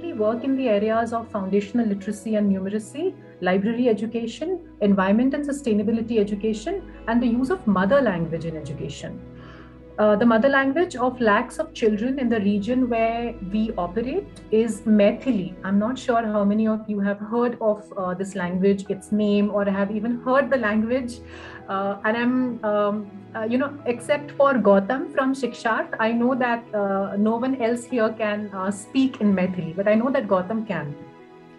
mainly work in the areas of foundational literacy and numeracy, library education, environment and sustainability education, and the use of mother language in education. The mother language of lakhs of children in the region where we operate is Maithili. I'm not sure how many of you have heard of this language, its name, or have even heard the language. Except for Gautam from Shikshat, I know that no one else here can speak in Maithili, but I know that Gautam can.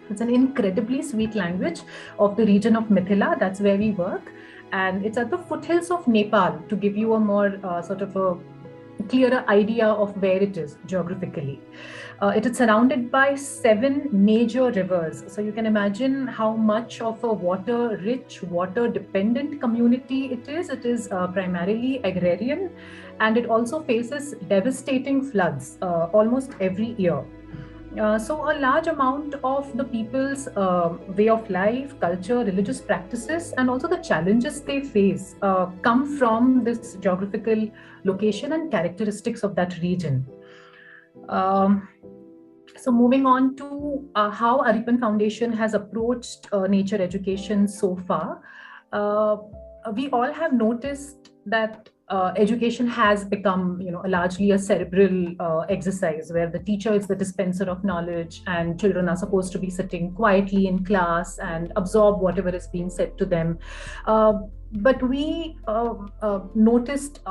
It's an incredibly sweet language of the region of Mithila. That's where we work. And it's at the foothills of Nepal, to give you a more sort of a clearer idea of where it is geographically. It is surrounded by 7 major rivers. So you can imagine how much of a water-rich, water-dependent community it is. It is primarily agrarian, and it also faces devastating floods almost every year. So a large amount of the people's way of life, culture, religious practices, and also the challenges they face come from this geographical location and characteristics of that region. So moving on to how Aripan Foundation has approached nature education so far, we all have noticed that education has become, largely a cerebral exercise where the teacher is the dispenser of knowledge and children are supposed to be sitting quietly in class and absorb whatever is being said to them. But we noticed,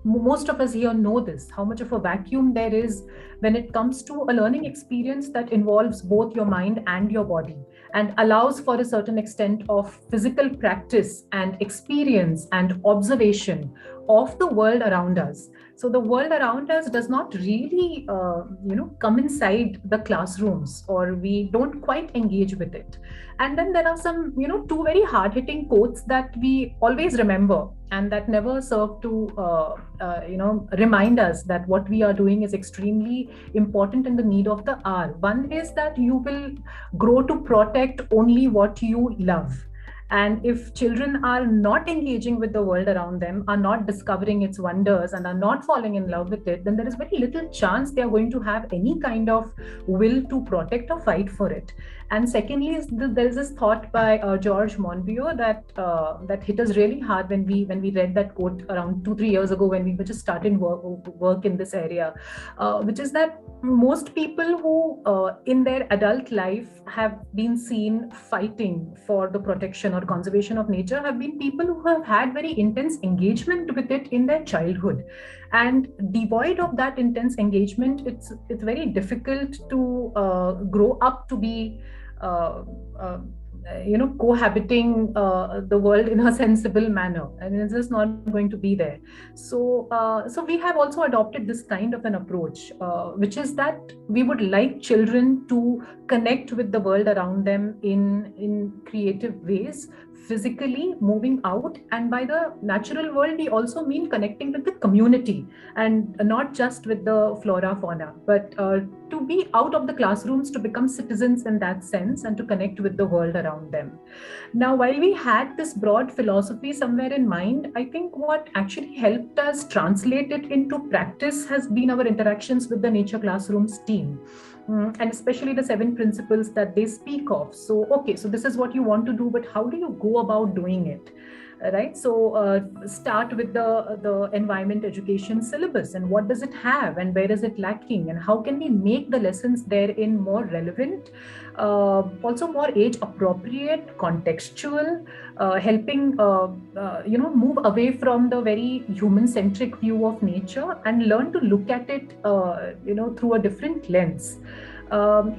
most of us here know this, how much of a vacuum there is when it comes to a learning experience that involves both your mind and your body and allows for a certain extent of physical practice and experience and observation of the world around us. So the world around us does not really, come inside the classrooms, or we don't quite engage with it. And then there are some, 2 very hard-hitting quotes that we always remember and that never serve to, remind us that what we are doing is extremely important in the need of the hour. One is that you will grow to protect only what you love. And if children are not engaging with the world around them, are not discovering its wonders, and are not falling in love with it, then there is very little chance they are going to have any kind of will to protect or fight for it. And secondly, there is this thought by George Monbiot that hit us really hard when we read that quote around 2-3 years ago when we were just starting work in this area, which is that most people who in their adult life have been seen fighting for the protection or conservation of nature have been people who have had very intense engagement with it in their childhood. And devoid of that intense engagement, it's very difficult to grow up to be cohabiting the world in a sensible manner. I mean, it's just not going to be there. So we have also adopted this kind of an approach, which is that we would like children to connect with the world around them in creative ways, physically moving out. And by the natural world, we also mean connecting with the community and not just with the flora, fauna, but to be out of the classrooms, to become citizens in that sense and to connect with the world around them. Now, while we had this broad philosophy somewhere in mind, I think what actually helped us translate it into practice has been our interactions with the Nature Classrooms team. And especially the 7 principles that they speak of. So, okay, so this is what you want to do, but how do you go about doing it? Right? So start with the environment education syllabus, and what does it have and where is it lacking, and how can we make the lessons therein more relevant, also more age appropriate, contextual, helping move away from the very human centric view of nature and learn to look at it through a different lens. So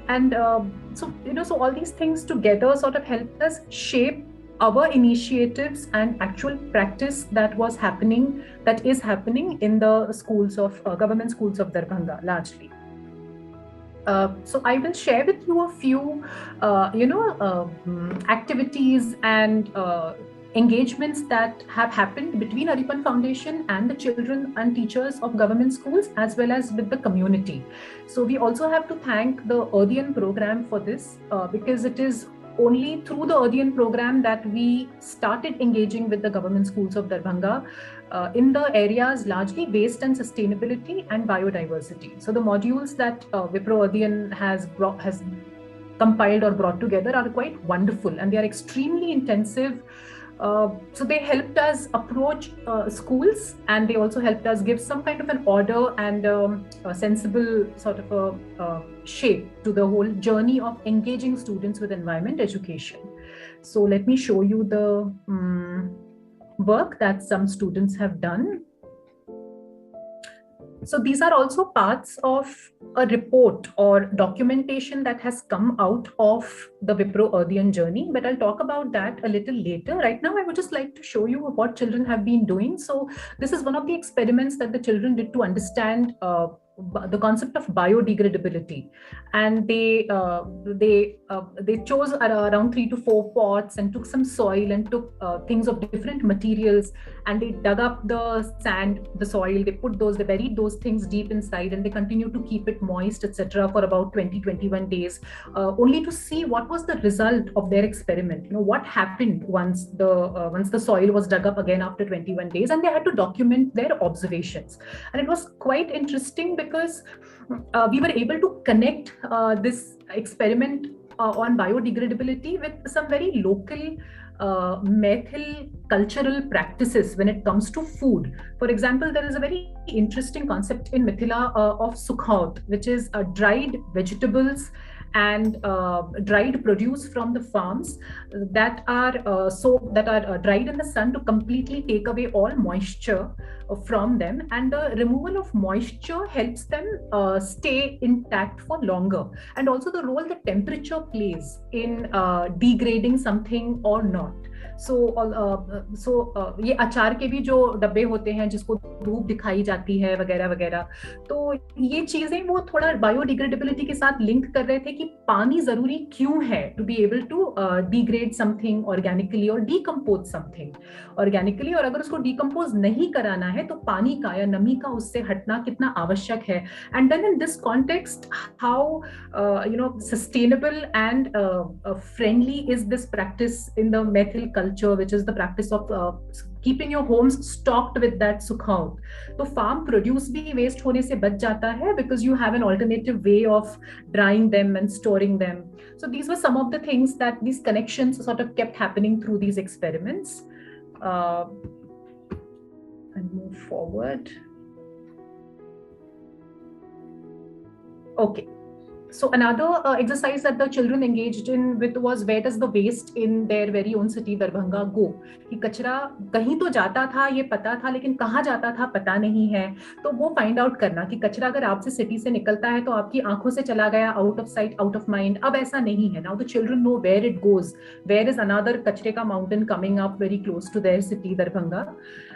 all these things together sort of helped us shape our initiatives and actual practice that is happening in the schools of government schools of Darbhanga largely. So I will share with you a few, activities and engagements that have happened between Aripan Foundation and the children and teachers of government schools, as well as with the community. So we also have to thank the Odeon program for this, because it is only through the Ardyan program that we started engaging with the government schools of Darbhanga in the areas largely waste and sustainability and biodiversity. So the modules that Wipro Ardyan has compiled or brought together are quite wonderful, and they are extremely intensive. So they helped us approach schools, and they also helped us give some kind of an order and a sensible sort of a shape to the whole journey of engaging students with environment education. So let me show you the work that some students have done. So these are also parts of a report or documentation that has come out of the Wipro Ardyan journey, but I'll talk about that a little later. Right now, I would just like to show you what children have been doing. So this is one of the experiments that the children did to understand the concept of biodegradability, and they chose around 3 to 4 pots and took some soil and took things of different materials, and they dug up the sand, the soil, they buried those things deep inside, and they continued to keep it moist, etc., for about 20-21 days, only to see what was the result of their experiment. What happened once the soil was dug up again after 21 days, and they had to document their observations. And it was quite interesting because we were able to connect this experiment on biodegradability with some very local methyl cultural practices when it comes to food. For example, there is a very interesting concept in Mithila of sukhaut, which is dried vegetables and dried produce from the farms that are dried in the sun to completely take away all moisture from them, and the removal of moisture helps them stay intact for longer, and also the role the temperature plays in degrading something or not. ये अचार के भी जो डब्बे होते हैं जिसको धूप दिखाई जाती है वगैरह वगैरह, तो ये चीजें वो थोड़ा बायोडिग्रेडेबिलिटी के साथ लिंक कर रहे थे कि पानी जरूरी क्यों है to be able to degrade something organically और डीकम्पोज समथिंग ऑर्गेनिकली, और अगर उसको डीकम्पोज नहीं कराना है तो पानी का या नमी का उससे हटना कितना आवश्यक है. And then in this context how sustainable and friendly is this practice in the methyl culture, which is the practice of keeping your homes stocked with that sukhaut. तो farm produce भी waste होने से बच जाता है because you have an alternative way of drying them and storing them. So these were some of the things that these connections sort of kept happening through these experiments. And move forward. Okay. So another exercise that the children engaged in with was where does the waste in their very own city Darbhanga go? कि कचरा कहीं तो जाता था ये पता था, लेकिन कहाँ जाता था पता नहीं है. तो वो फाइंड आउट करना कि कचरा अगर आपसे सिटी से निकलता है तो आपकी आंखों से चला गया, out of sight out of mind. अब ऐसा नहीं है. Now the children know where it goes, where is another कचरे का mountain coming up very close to their city Darbhanga.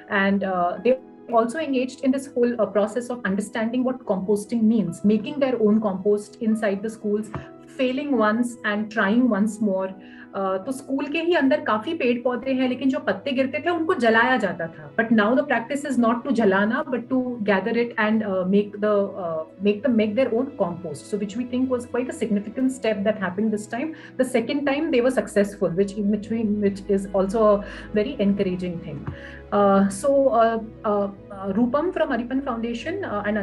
And they also engaged in this whole process of understanding what composting means, making their own compost inside the schools, failing once and trying once more. तो school के ही अंदर काफी पेड़ पौधे हैं, लेकिन जो पत्ते गिरते थे उनको जलाया जाता था. But now the practice is not to जलाना but to gather it and make their own compost, so which we think was quite a significant step that happened this time. The second time they were successful, which is also a very encouraging thing. Rupam from Aripan Foundation and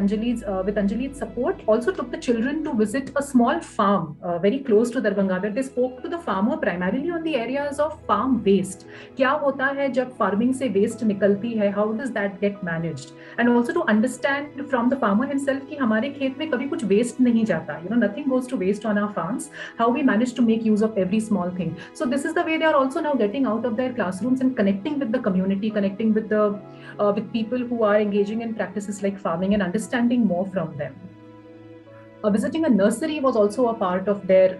with Anjali's support also took the children to visit a small farm very close to Darbhanga, where they spoke to the farmer primarily on the areas of farm waste. क्या होता है जब farming से waste निकलती है, how does that get managed, and also to understand from the farmer himself कि हमारे खेत में कभी कुछ waste नहीं जाता, nothing goes to waste on our farms, how we manage to make use of every small thing. So this is the way they are also now getting out of their classrooms and connecting with the community, connecting with with people who are engaging in practices like farming and understanding more from them. Visiting a nursery was also a part of their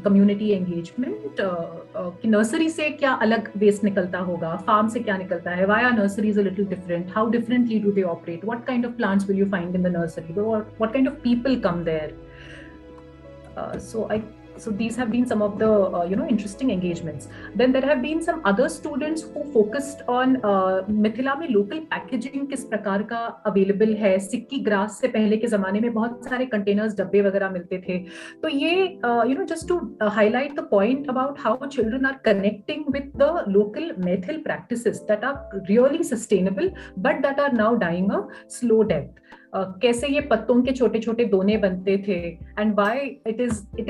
community engagement. कि nursery से क्या अलग waste निकलता होगा, farm से क्या निकलता है, why are nurseries a little different, how differently do they operate, what kind of plants will you find in the nursery, what kind of people come there. So I So these have been some of the interesting engagements. Then there have been some other students who focused on Mithila में local packaging किस प्रकार का available है. सिक्की grass से पहले के जमाने में बहुत सारे containers डब्बे वगैरह मिलते थे. तो ये just to highlight the point about how children are connecting with the local Maithil practices that are really sustainable but that are now dying a slow death. कैसे ये पत्तों के छोटे छोटे दोने बनते थे, and why it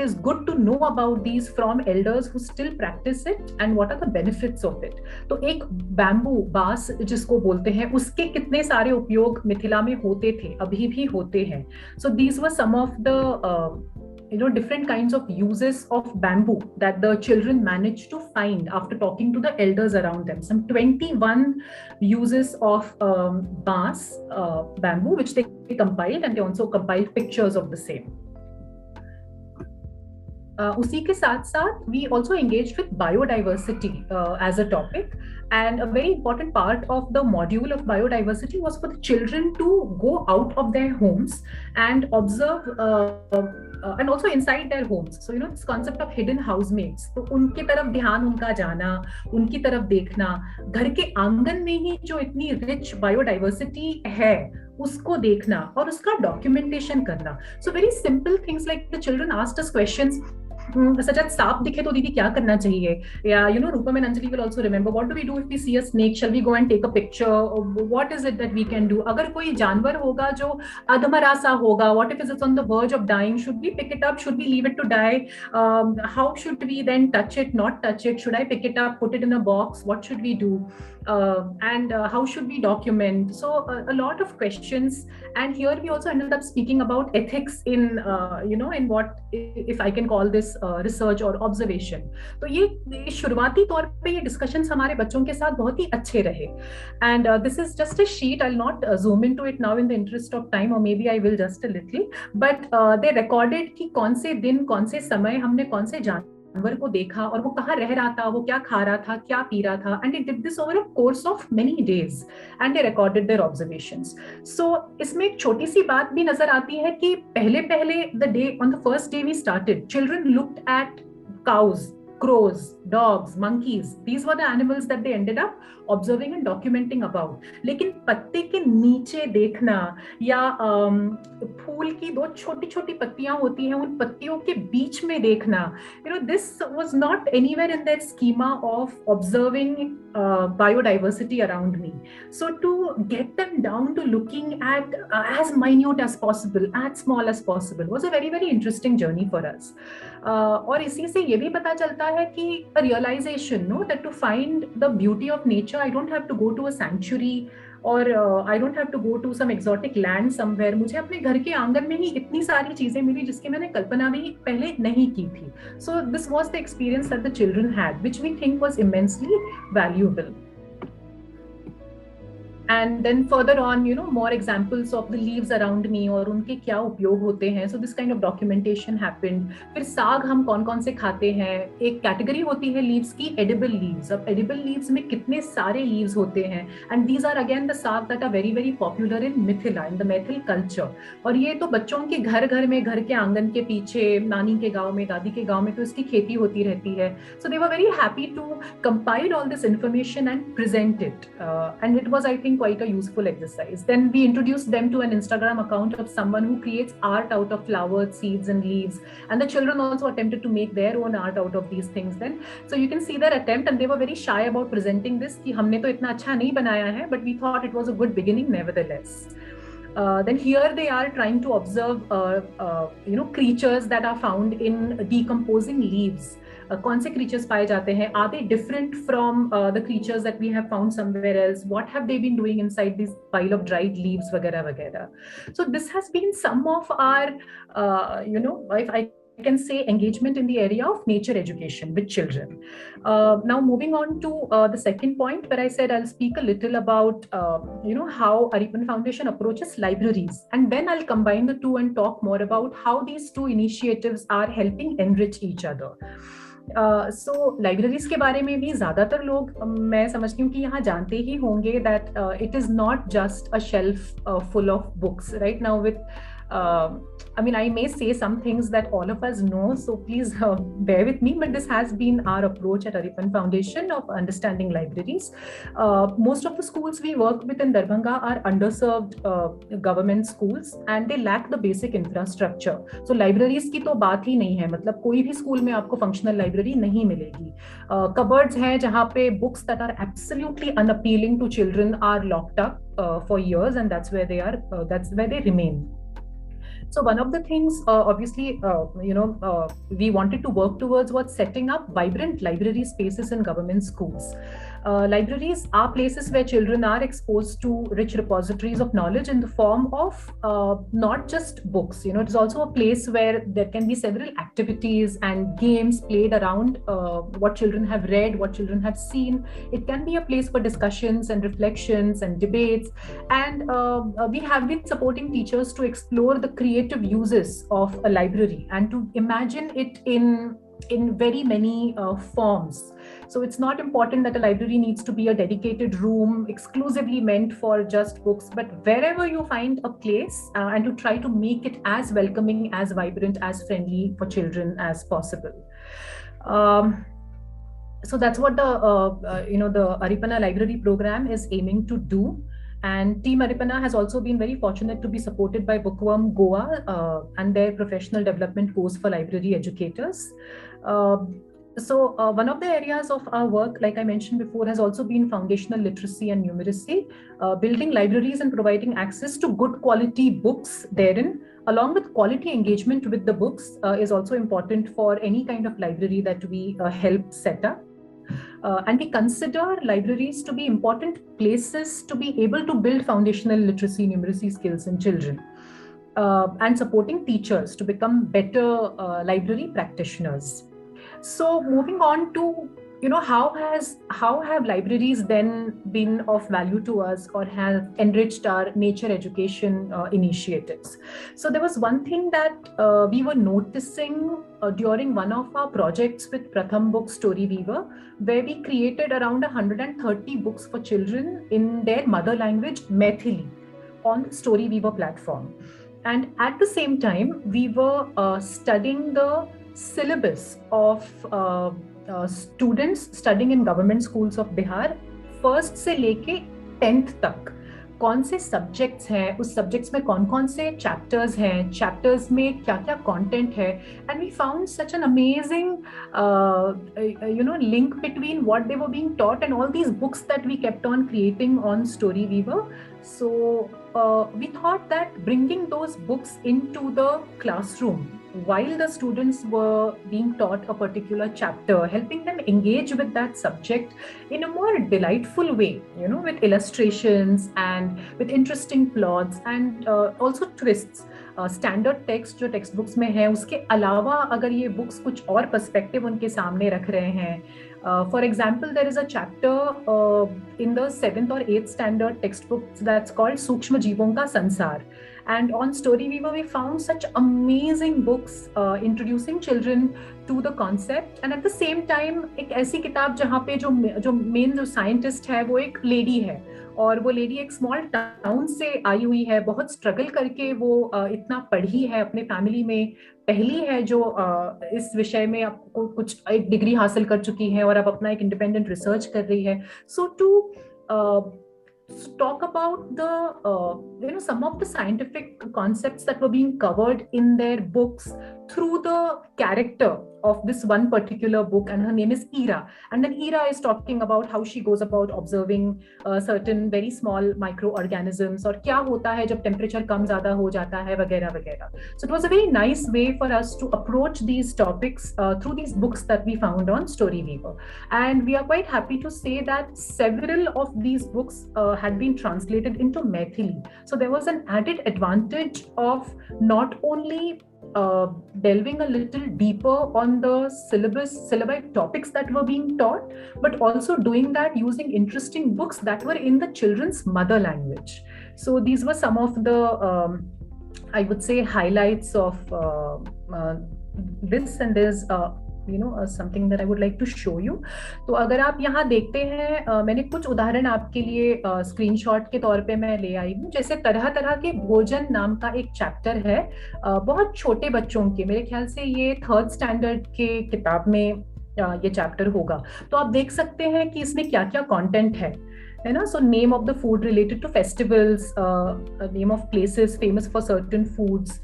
is good to know about these from elders who still practise it and what are the benefits of it. तो एक बैम्बू बांस जिसको बोलते हैं, उसके कितने सारे उपयोग मिथिला में होते थे, अभी भी होते हैं. So these were some of the different kinds of uses of bamboo that the children managed to find after talking to the elders around them. Some 21 uses of bamboo, which they compiled, and they also compiled pictures of the same. उसी के साथ साथ we also engaged with biodiversity as a topic, and a very important part of the module of biodiversity was for the children to go out of their homes and observe and also inside their homes. So this concept of hidden housemates, तो उनके तरफ ध्यान उनका जाना, उनकी तरफ देखना, घर के आंगन में ही जो इतनी रिच बायोडाइवर्सिटी है उसको देखना और उसका डॉक्यूमेंटेशन करना. So very simple things like the children asked us questions such as सांप दिखे तो दीदी क्या करना चाहिए, या Rupam and Anjali will also remember, what do we do if we see a snake, shall we go and take a picture, what is it that we can do. अगर कोई जानवर होगा जो अधमरा सा होगा, what if it's on the verge of dying, should we pick it up, should we leave it to die, how should we then touch it, not touch it, should I pick it up, put it in a box, what should we do, and how should we document. So a lot of questions, and here we also ended up speaking about ethics in in what, if I can call this research or observation. तो ये शुरुआती तौर पे ये discussions हमारे बच्चों के साथ बहुत ही अच्छे रहे. And this is just a sheet. I'll not zoom into it now in the interest of time, or maybe I will just a little. But they recorded कि कौन से दिन, कौन से समय हमने कौन से जानवर को देखा और वो कहाँ रह रहा था, वो क्या खा रहा था, क्या पी रहा था. And they did this over a course of many days, and they recorded their observations. So इसमें एक छोटी सी बात भी नजर आती है कि पहले the day, on the first day we started, children looked at cows, crows, dogs, monkeys. These were the animals that they ended up observing and documenting about. लेकिन पत्ते के नीचे देखना या फूल की दो छोटी छोटी पत्तियां होती हैं, उन पत्तियों के बीच में देखना, this was not anywhere in their schema of observing biodiversity around me. So to get them down to looking at as minute as possible, as small as possible, was a very, very interesting journey for us. और इसी से ये भी पता चलता है कि a realization, that to find the beauty of nature, I don't have to go to a sanctuary, or I don't have to go to some exotic land somewhere. मुझे अपने घर के आंगन में ही इतनी सारी चीजें मिली जिसकी मैंने कल्पना भी पहले नहीं की थी. So this was the experience that the children had, which we think was immensely valuable. And then further on, more examples of the leaves around me और उनके क्या उपयोग होते हैं. So this kind of documentation happened. फिर साग हम कौन से खाते हैं. एक कैटेगरी होती है leaves की, edible leaves. अब edible leaves में कितने सारे leaves होते हैं. And these are again the साग that are very, very popular in Mithila, in the Maithil culture. और ये तो बच्चों के घर में, घर के आंगन के पीछे, नानी के गाँव में, दादी के गाँव में तो इसकी खेती होती रहती है. So they were very happy to compile all this information and present it. And it was, I think, quite a useful exercise. Then we introduced them to an Instagram account of someone who creates art out of flowers, seeds and leaves, and the children also attempted to make their own art out of these things then. So you can see their attempt, and they were very shy about presenting this कि हमने तो इतना अच्छा नहीं बनाया है, but we thought it was a good beginning nevertheless. Then here they are trying to observe creatures that are found in decomposing leaves. कौन से creatures पाए जाते हैं, are they different from the creatures that we have found somewhere else, what have they been doing inside this pile of dried leaves वगैरह वगैरह. So this has been some of our if I can say, engagement in the area of nature education with children. Now moving on to the second point, where I said I'll speak a little about how Aripan Foundation approaches libraries, and then I'll combine the two and talk more about how these two initiatives are helping enrich each other. So libraries के बारे में भी ज़्यादातर लोग मैं समझती हूँ कि यहाँ जानते ही होंगे that it is not just a shelf full of books. Right now with I mean, I may say some things that all of us know, so please bear with me, but this has been our approach at Aripan Foundation of understanding libraries. Most of the schools we work with in Darbhanga are underserved government schools, and they lack the basic infrastructure. So libraries की तो बात ही नहीं है, मतलब कोई भी school में आपको functional library नहीं मिलेगी. Cupboards हैं जहाँ पे books that are absolutely unappealing to children are locked up for years, and that's where they remain. So one of the things, obviously, we wanted to work towards was setting up vibrant library spaces in government schools. Libraries are places where children are exposed to rich repositories of knowledge in the form of not just books. You know, it is also a place where there can be several activities and games played around what children have read, what children have seen. It can be a place for discussions and reflections and debates. And we have been supporting teachers to explore the creative uses of a library and to imagine it in very many forms. So it's not important that a library needs to be a dedicated room exclusively meant for just books, but wherever you find a place, and to try to make it as welcoming, as vibrant, as friendly for children as possible. So that's what the Aripana Library Program is aiming to do. And Team Aripana has also been very fortunate to be supported by Bookworm Goa and their professional development course for library educators. So one of the areas of our work, like I mentioned before, has also been foundational literacy and numeracy, building libraries and providing access to good quality books therein, along with quality engagement with the books, is also important for any kind of library that we help set up. And we consider libraries to be important places to be able to build foundational literacy, numeracy skills in children, and supporting teachers to become better library practitioners. So moving on to, how have libraries then been of value to us or have enriched our nature education initiatives? So there was one thing that we were noticing during one of our projects with Pratham Book Story Weaver, where we created around 130 books for children in their mother language, Maithili, on the Story Weaver platform. And at the same time, we were studying the syllabus of students studying in government schools of Bihar, first से लेके 10th तक कौन से subjects हैं, उस subjects में कौन कौन से चैप्टर्स हैं, चैप्टर्स में क्या क्या कंटेंट है, and we found such an amazing link between what they were being taught and all these books that we kept on creating on Story Weaver. So we thought that bringing those books into the classroom while the students were being taught a particular chapter, helping them engage with that subject in a more delightful way, with illustrations and with interesting plots and also twists. Standard text जो text books में है, उसके अलावा अगर ये books कुछ और perspective उनके सामने रख रहे हैं. For example, there is a chapter in the 7th और 8th standard text book that's called सूक्ष्म जीवों का संसार. And on Story Weaver, we found such amazing books introducing children to the concept. And at the same time, एक ऐसी किताब जहाँ पे जो मेन जो साइंटिस्ट है वो एक लेडी है, और वो लेडी एक स्मॉल टाउन से आई हुई है, बहुत स्ट्रगल करके वो इतना पढ़ी है, अपने फैमिली में पहली है जो इस विषय में आपको कुछ एक डिग्री हासिल कर चुकी है और अब अपना एक इंडिपेंडेंट रिसर्च कर रही है. सो to talk about the some of the scientific concepts that were being covered in their books through the character of this one particular book, and her name is Ira. And then Ira is talking about how she goes about observing certain very small microorganisms, और क्या होता है जब temperature कम ज़्यादा हो जाता है, वगैरह वगैरह. So it was a very nice way for us to approach these topics through these books that we found on Story Weaver. And we are quite happy to say that several of these books had been translated into Maithili. So there was an added advantage of not only delving a little deeper on the syllabi topics that were being taught, but also doing that using interesting books that were in the children's mother language. So these were some of the, I would say, highlights of this. And there's something that I would like to show you. तो अगर आप यहाँ देखते हैं, मैंने कुछ उदाहरण आपके लिए स्क्रीनशॉट के तौर पे मैं ले आई हूँ. जैसे तरह तरह के भोजन नाम का एक चैप्टर है, बहुत छोटे बच्चों के, मेरे ख्याल से ये 3rd स्टैंडर्ड के किताब में ये चैप्टर होगा. तो आप देख सकते हैं कि इसमें क्या क्या कंटेंट है ना. So name of the food related to festivals, name of places famous for certain foods,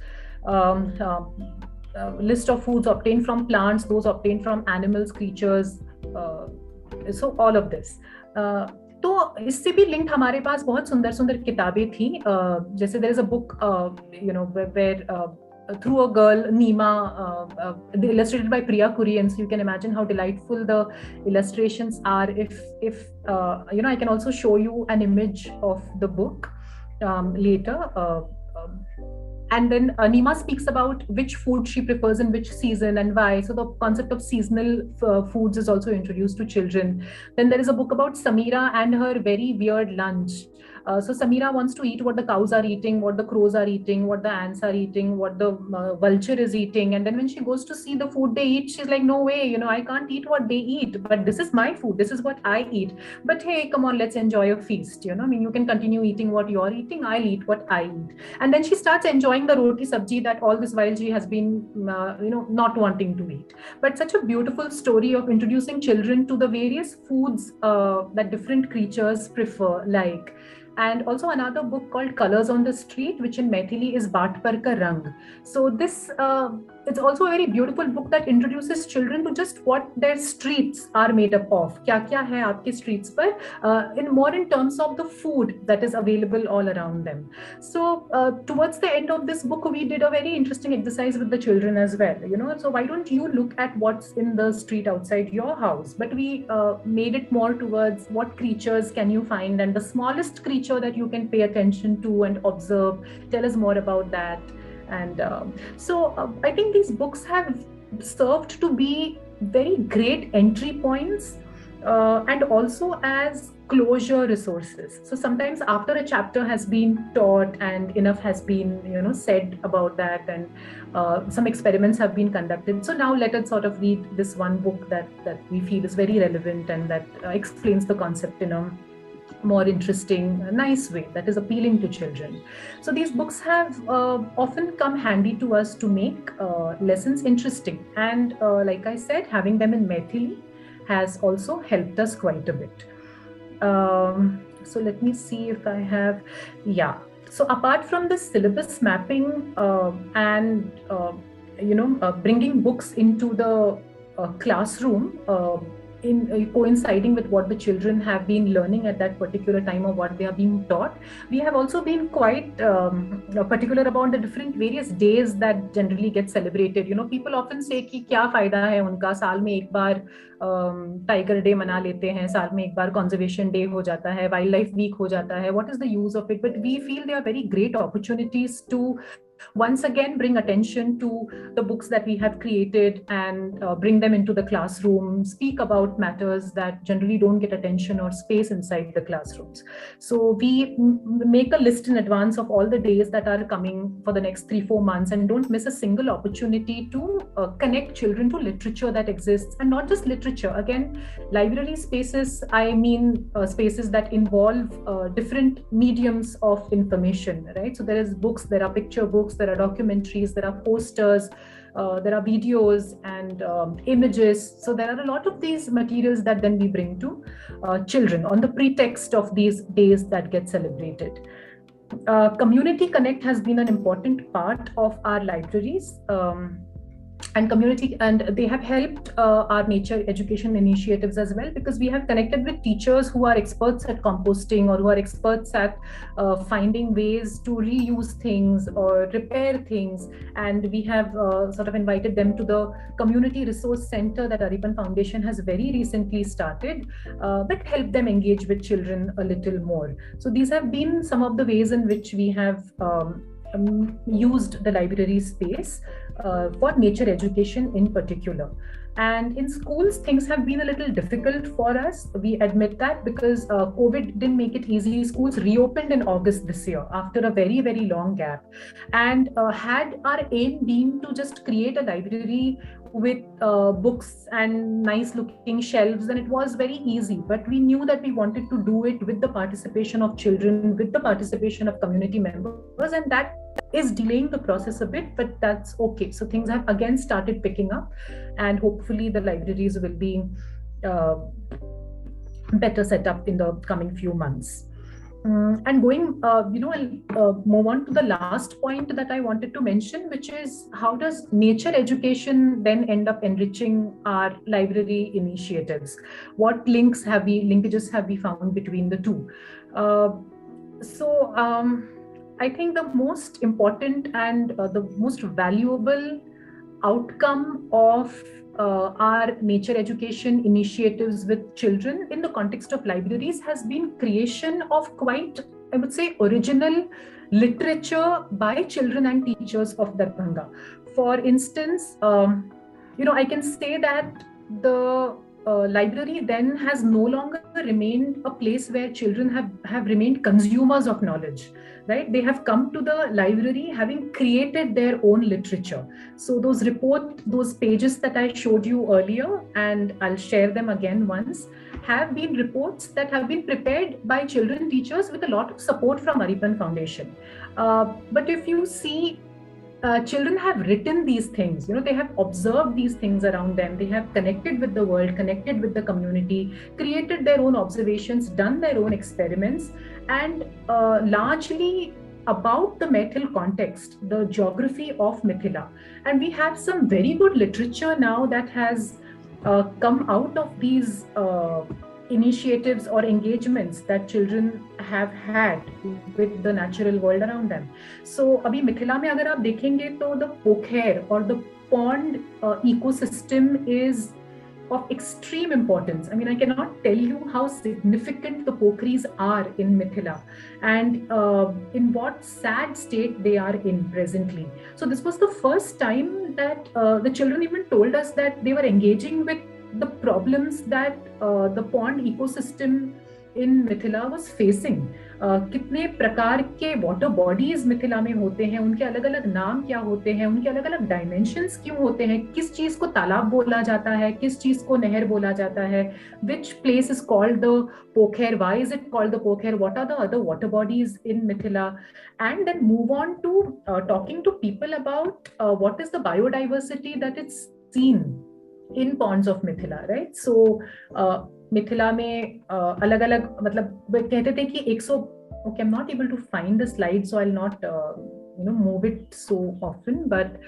list of foods obtained from plants, those obtained from animals, creatures, so all of this. तो इससे भी linked हमारे पास बहुत सुंदर सुंदर किताबें थी. जैसे there is a book where through a girl, Nima, illustrated by Priya Kurian. So you can imagine how delightful the illustrations are. If I can also show you an image of the book later. And then Nima speaks about which food she prefers in which season and why. So the concept of seasonal foods is also introduced to children. Then there is a book about Samira and her very weird lunch. So Samira wants to eat what the cows are eating, what the crows are eating, what the ants are eating, what the vulture is eating. And then when she goes to see the food they eat, she's like, no way, I can't eat what they eat, but this is my food, this is what I eat. But hey, come on, let's enjoy a feast. You can continue eating what you're eating, I'll eat what I eat. And then she starts enjoying the roti sabji that all this while she has been not wanting to eat. But such a beautiful story of introducing children to the various foods that different creatures prefer, like. And also another book called Colors on the Street, which in Maithili is Baat Par Ka Rang. So this it's also a very beautiful book that introduces children to just what their streets are made up of. Kya kya hai aapke streets par, in more in terms of the food that is available all around them. So towards the end of this book, we did a very interesting exercise with the children as well. So why don't you look at what's in the street outside your house? But we made it more towards what creatures can you find, and the smallest creature that you can pay attention to and observe. Tell us more about that. And so I think these books have served to be very great entry points and also as closure resources. So sometimes after a chapter has been taught and enough has been said about that, and some experiments have been conducted, so now let us sort of read this one book that we feel is very relevant and that explains the concept in a more interesting, nice way that is appealing to children. So these books have often come handy to us to make lessons interesting, and like I said, having them in Maithili has also helped us quite a bit. So let me see if I have, so apart from the syllabus mapping and bringing books into the classroom, in coinciding with what the children have been learning at that particular time or what they are being taught, we have also been quite particular about the different various days that generally get celebrated. People often say कि क्या फायदा है उनका, साल में एक बार tiger day मना लेते हैं, साल में एक बार कंजर्वेशन डे हो जाता है, वाइल्ड लाइफ वीक हो जाता है, what is the use of it? But we feel they are very great opportunities to once again bring attention to the books that we have created and bring them into the classroom, speak about matters that generally don't get attention or space inside the classrooms. So we make a list in advance of all the days that are coming for the next 3-4 months, and don't miss a single opportunity to connect children to literature that exists, and not just literature. Again, library spaces, I mean spaces that involve different mediums of information, right? So there is books, there are picture books, there are documentaries, there are posters, there are videos and images. So there are a lot of these materials that then we bring to children on the pretext of these days that get celebrated. Community Connect has been an important part of our libraries. And they have helped our nature education initiatives as well, because we have connected with teachers who are experts at composting or who are experts at finding ways to reuse things or repair things, and we have sort of invited them to the community resource center that Aripan Foundation has very recently started, that help them engage with children a little more. So these have been some of the ways in which we have used the library space for nature education in particular. And in schools, things have been a little difficult for us. We admit that, because COVID didn't make it easy. Schools reopened in August this year after a very, very long gap. And had our aim been to just create a library with books and nice looking shelves, and it was very easy. But we knew that we wanted to do it with the participation of children, with the participation of community members, and that is delaying the process a bit, but that's okay. So things have again started picking up, and hopefully the libraries will be uh, better set up in the coming few months. And going, I'll move on to the last point that I wanted to mention, which is how does nature education then end up enriching our library initiatives? What linkages have we found between the two? Uh, I think the most important and the most valuable outcome of our nature education initiatives with children in the context of libraries has been creation of quite, I would say, original literature by children and teachers of Darbhanga. For instance, I can say that the library then has no longer remained a place where children have remained consumers of knowledge, right? They have come to the library having created their own literature. So those pages that I showed you earlier, and I'll share them again once, have been reports that have been prepared by children teachers with a lot of support from Aripan Foundation. But if you see, children have written these things, they have observed these things around them, they have connected with the world, connected with the community, created their own observations, done their own experiments, and largely about the Maithil context, the geography of Mithila. And we have some very good literature now that has come out of these initiatives or engagements that children have had with the natural world around them. So abhi Mithila mein agar aap dekhenge to the pokher or the pond ecosystem is of extreme importance. I mean, I cannot tell you how significant the pokris are in Mithila and in what sad state they are in presently. So this was the first time that the children even told us that they were engaging with the problems that the pond ecosystem in Mithila was facing. कितने प्रकार के water bodies Mithila में होते हैं, उनके अलग अलग नाम क्या होते हैं, उनके अलग अलग डायमेंशंस क्यों होते हैं, किस चीज को तालाब बोला जाता है, किस चीज को नहर बोला जाता है, which place is called the Pokher, why is it called the Pokher, what are the other water bodies in Mithila, and then move on to talking to people about what is the biodiversity that it's seen in ponds of Mithila, right? So Mithila में अलग अलग, मतलब कहते थे कि 100, okay, I'm not able to find the slide, so I'll not move it so often, but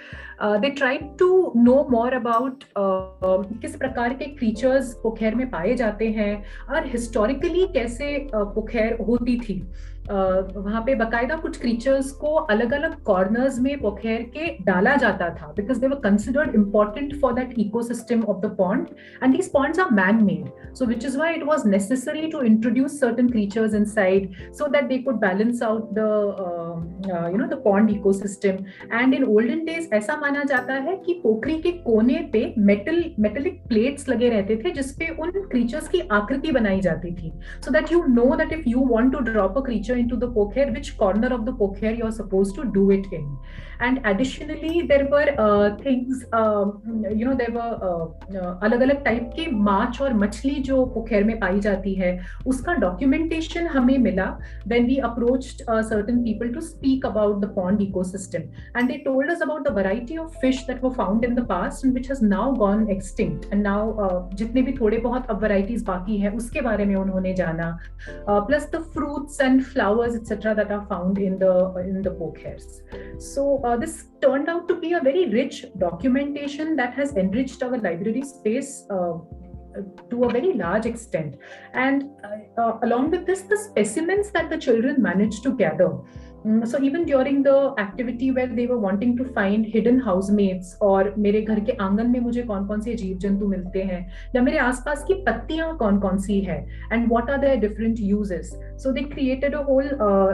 they tried to know more about किस प्रकार के creatures पोखर में पाए जाते हैं और historically कैसे पोखर होती थी. वहाँ पे बकायदा कुछ क्रीचर्स को अलग अलग कॉर्नर्स में पोखर के डाला जाता था because they were considered important for that ecosystem of the pond, and these ponds are man-made, so which is why it was necessary to introduce certain creatures inside so that they could balance out the pond ecosystem. And in olden days ऐसा माना जाता है कि पोखरी के कोने पे metallic plates लगे रहते थे जिसपे उन creatures की आकृति बनाई जाती थी, so that you know that if you want to drop a creature into the pokher, which corner of the pokher you're supposed to do it in. And additionally there were things, there were अलग-अलग type के माछ और मछली जो पोखर में पाई जाती है, उसका डॉक्यूमेंटेशन हमें मिला when we approached certain people to speak about the pond ecosystem, and they told us about the variety of fish that were found in the past and which has now gone extinct, and now जितने भी थोड़े बहुत अब varieties बाकी है उसके बारे में उन्होंने जाना, plus the fruits and flowers etc that are found in the pokhers. So this turned out to be a very rich documentation that has enriched our library space to a very large extent. And along with this, the specimens that the children managed to gather. So even during the activity where they were wanting to find hidden housemates, और मेरे घर के आंगन में मुझे कौन-कौन से जीव जंतु मिलते हैं, या मेरे आसपास की पत्तियां कौन-कौन सी है, and what are their different uses. So they created a whole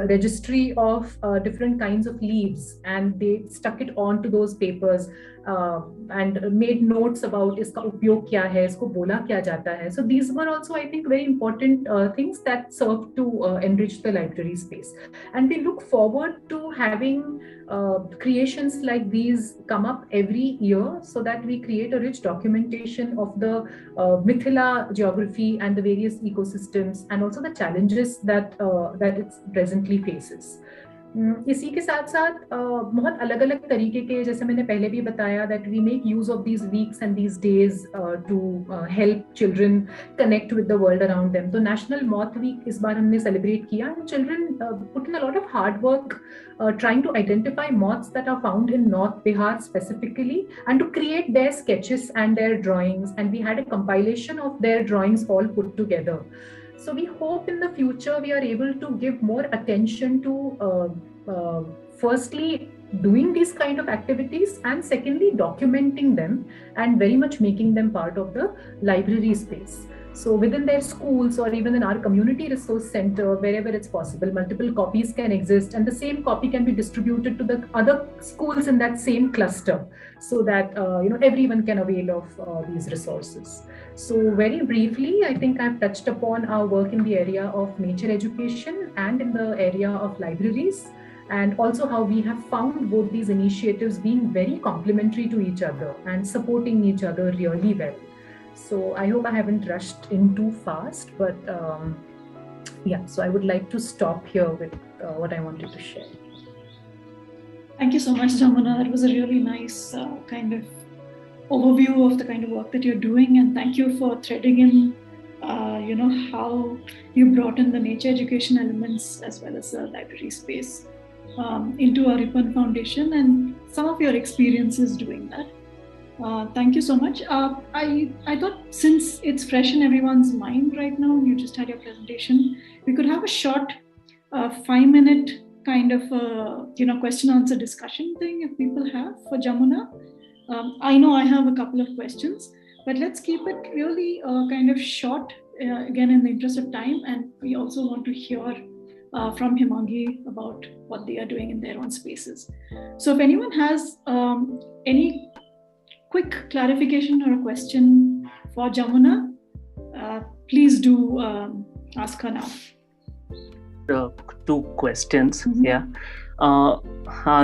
registry of different kinds of leaves, and they stuck it onto those papers. and made notes about iska upyog kya hai, isko bola kya jata hai. So these were also, I think, very important things that serve to enrich the library space. And we look forward to having creations like these come up every year, so that we create a rich documentation of the Mithila geography and the various ecosystems, and also the challenges that it presently faces. इसी के साथ साथ बहुत अलग अलग तरीके के, जैसे मैंने पहले भी बताया, that we make use of these weeks and these days to help children connect with the world around them. तो National Moth Week इस बार हमने celebrate किया, and children put in a lot of hard work trying to identify moths that are found in North Bihar specifically, and to create their sketches and their drawings, and we had a compilation of their drawings all put together. So we hope in the future we are able to give more attention to firstly doing these kind of activities, and secondly documenting them and very much making them part of the library space. So within their schools, or even in our community resource center, wherever it's possible, multiple copies can exist, and the same copy can be distributed to the other schools in that same cluster, so that everyone can avail of these resources. So very briefly, I think I've touched upon our work in the area of nature education and in the area of libraries, and also how we have found both these initiatives being very complementary to each other and supporting each other really well. So I hope I haven't rushed in too fast, but so I would like to stop here with what I wanted to share. Thank you so much, Jamuna. That was a really nice kind of overview of the kind of work that you're doing, and thank you for threading in how you brought in the nature education elements as well as the library space into Aripan Foundation, and some of your experiences doing that. Thank you so much. I thought, since it's fresh in everyone's mind right now, you just had your presentation, we could have a short 5-minute kind of question answer discussion thing if people have for Jamuna. I know I have a couple of questions, but let's keep it really kind of short, again in the interest of time, and we also want to hear from Himangi about what they are doing in their own spaces. So if anyone has any quick clarification or a question for Jamuna, please do ask her now. Two questions. Mm-hmm. Yeah.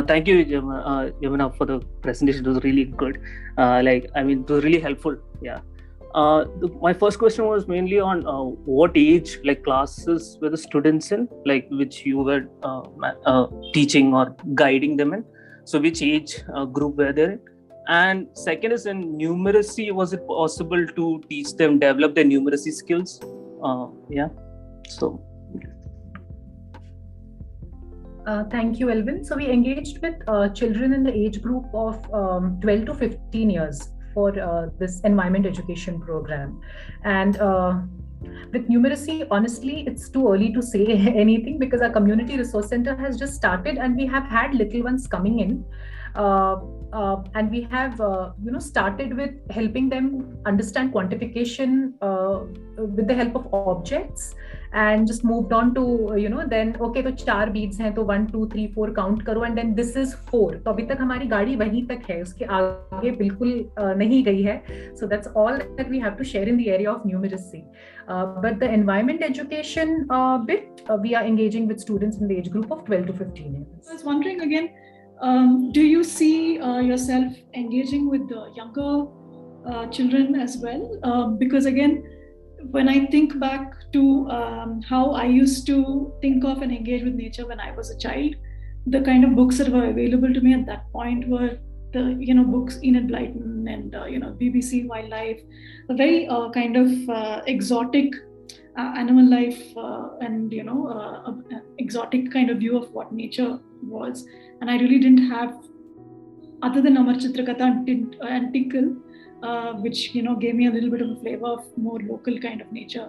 Thank you, Jamuna, for the presentation. It was really good. It was really helpful. Yeah. My first question was mainly on what age, classes were the students in, which you were teaching or guiding them in. So which age group were they in? And second is, in numeracy, was it possible to teach them, develop their numeracy skills? Thank you, Elvin. So we engaged with children in the age group of 12 to 15 years for this environment education program. And with numeracy, honestly, it's too early to say anything, because our community resource center has just started, and we have had little ones coming in. And we have started with helping them understand quantification with the help of objects, and just moved on to then okay, तो 4 beads हैं, तो 1 2 3 4 count करो, and then this is 4. तो अभी तक हमारी गाड़ी वहीं तक है, उसके आगे बिल्कुल नहीं गई है. So that's all that we have to share in the area of numeracy. But the environment education bit, we are engaging with students in the age group of 12 to 15 years. I was wondering again, do you see yourself engaging with the younger children as well? Because again, when I think back to how I used to think of and engage with nature when I was a child, the kind of books that were available to me at that point were the books Enid Blyton and BBC Wildlife, a very kind of exotic animal life and exotic kind of view of what nature was. And I really didn't have, other than Amar Chitrakatha and Tinkle, which gave me a little bit of a flavor of more local kind of nature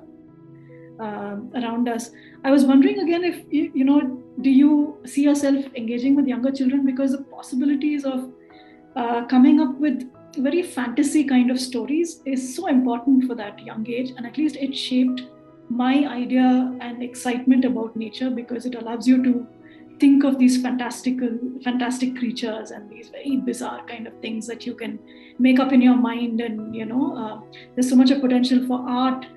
around us. I was wondering again, if do you see yourself engaging with younger children, because the possibilities of coming up with very fantasy kind of stories is so important for that young age, and at least it shaped my idea and excitement about nature, because it allows you to think of these fantastic creatures and these very bizarre kind of things that you can make up in your mind. And there's so much of potential for art,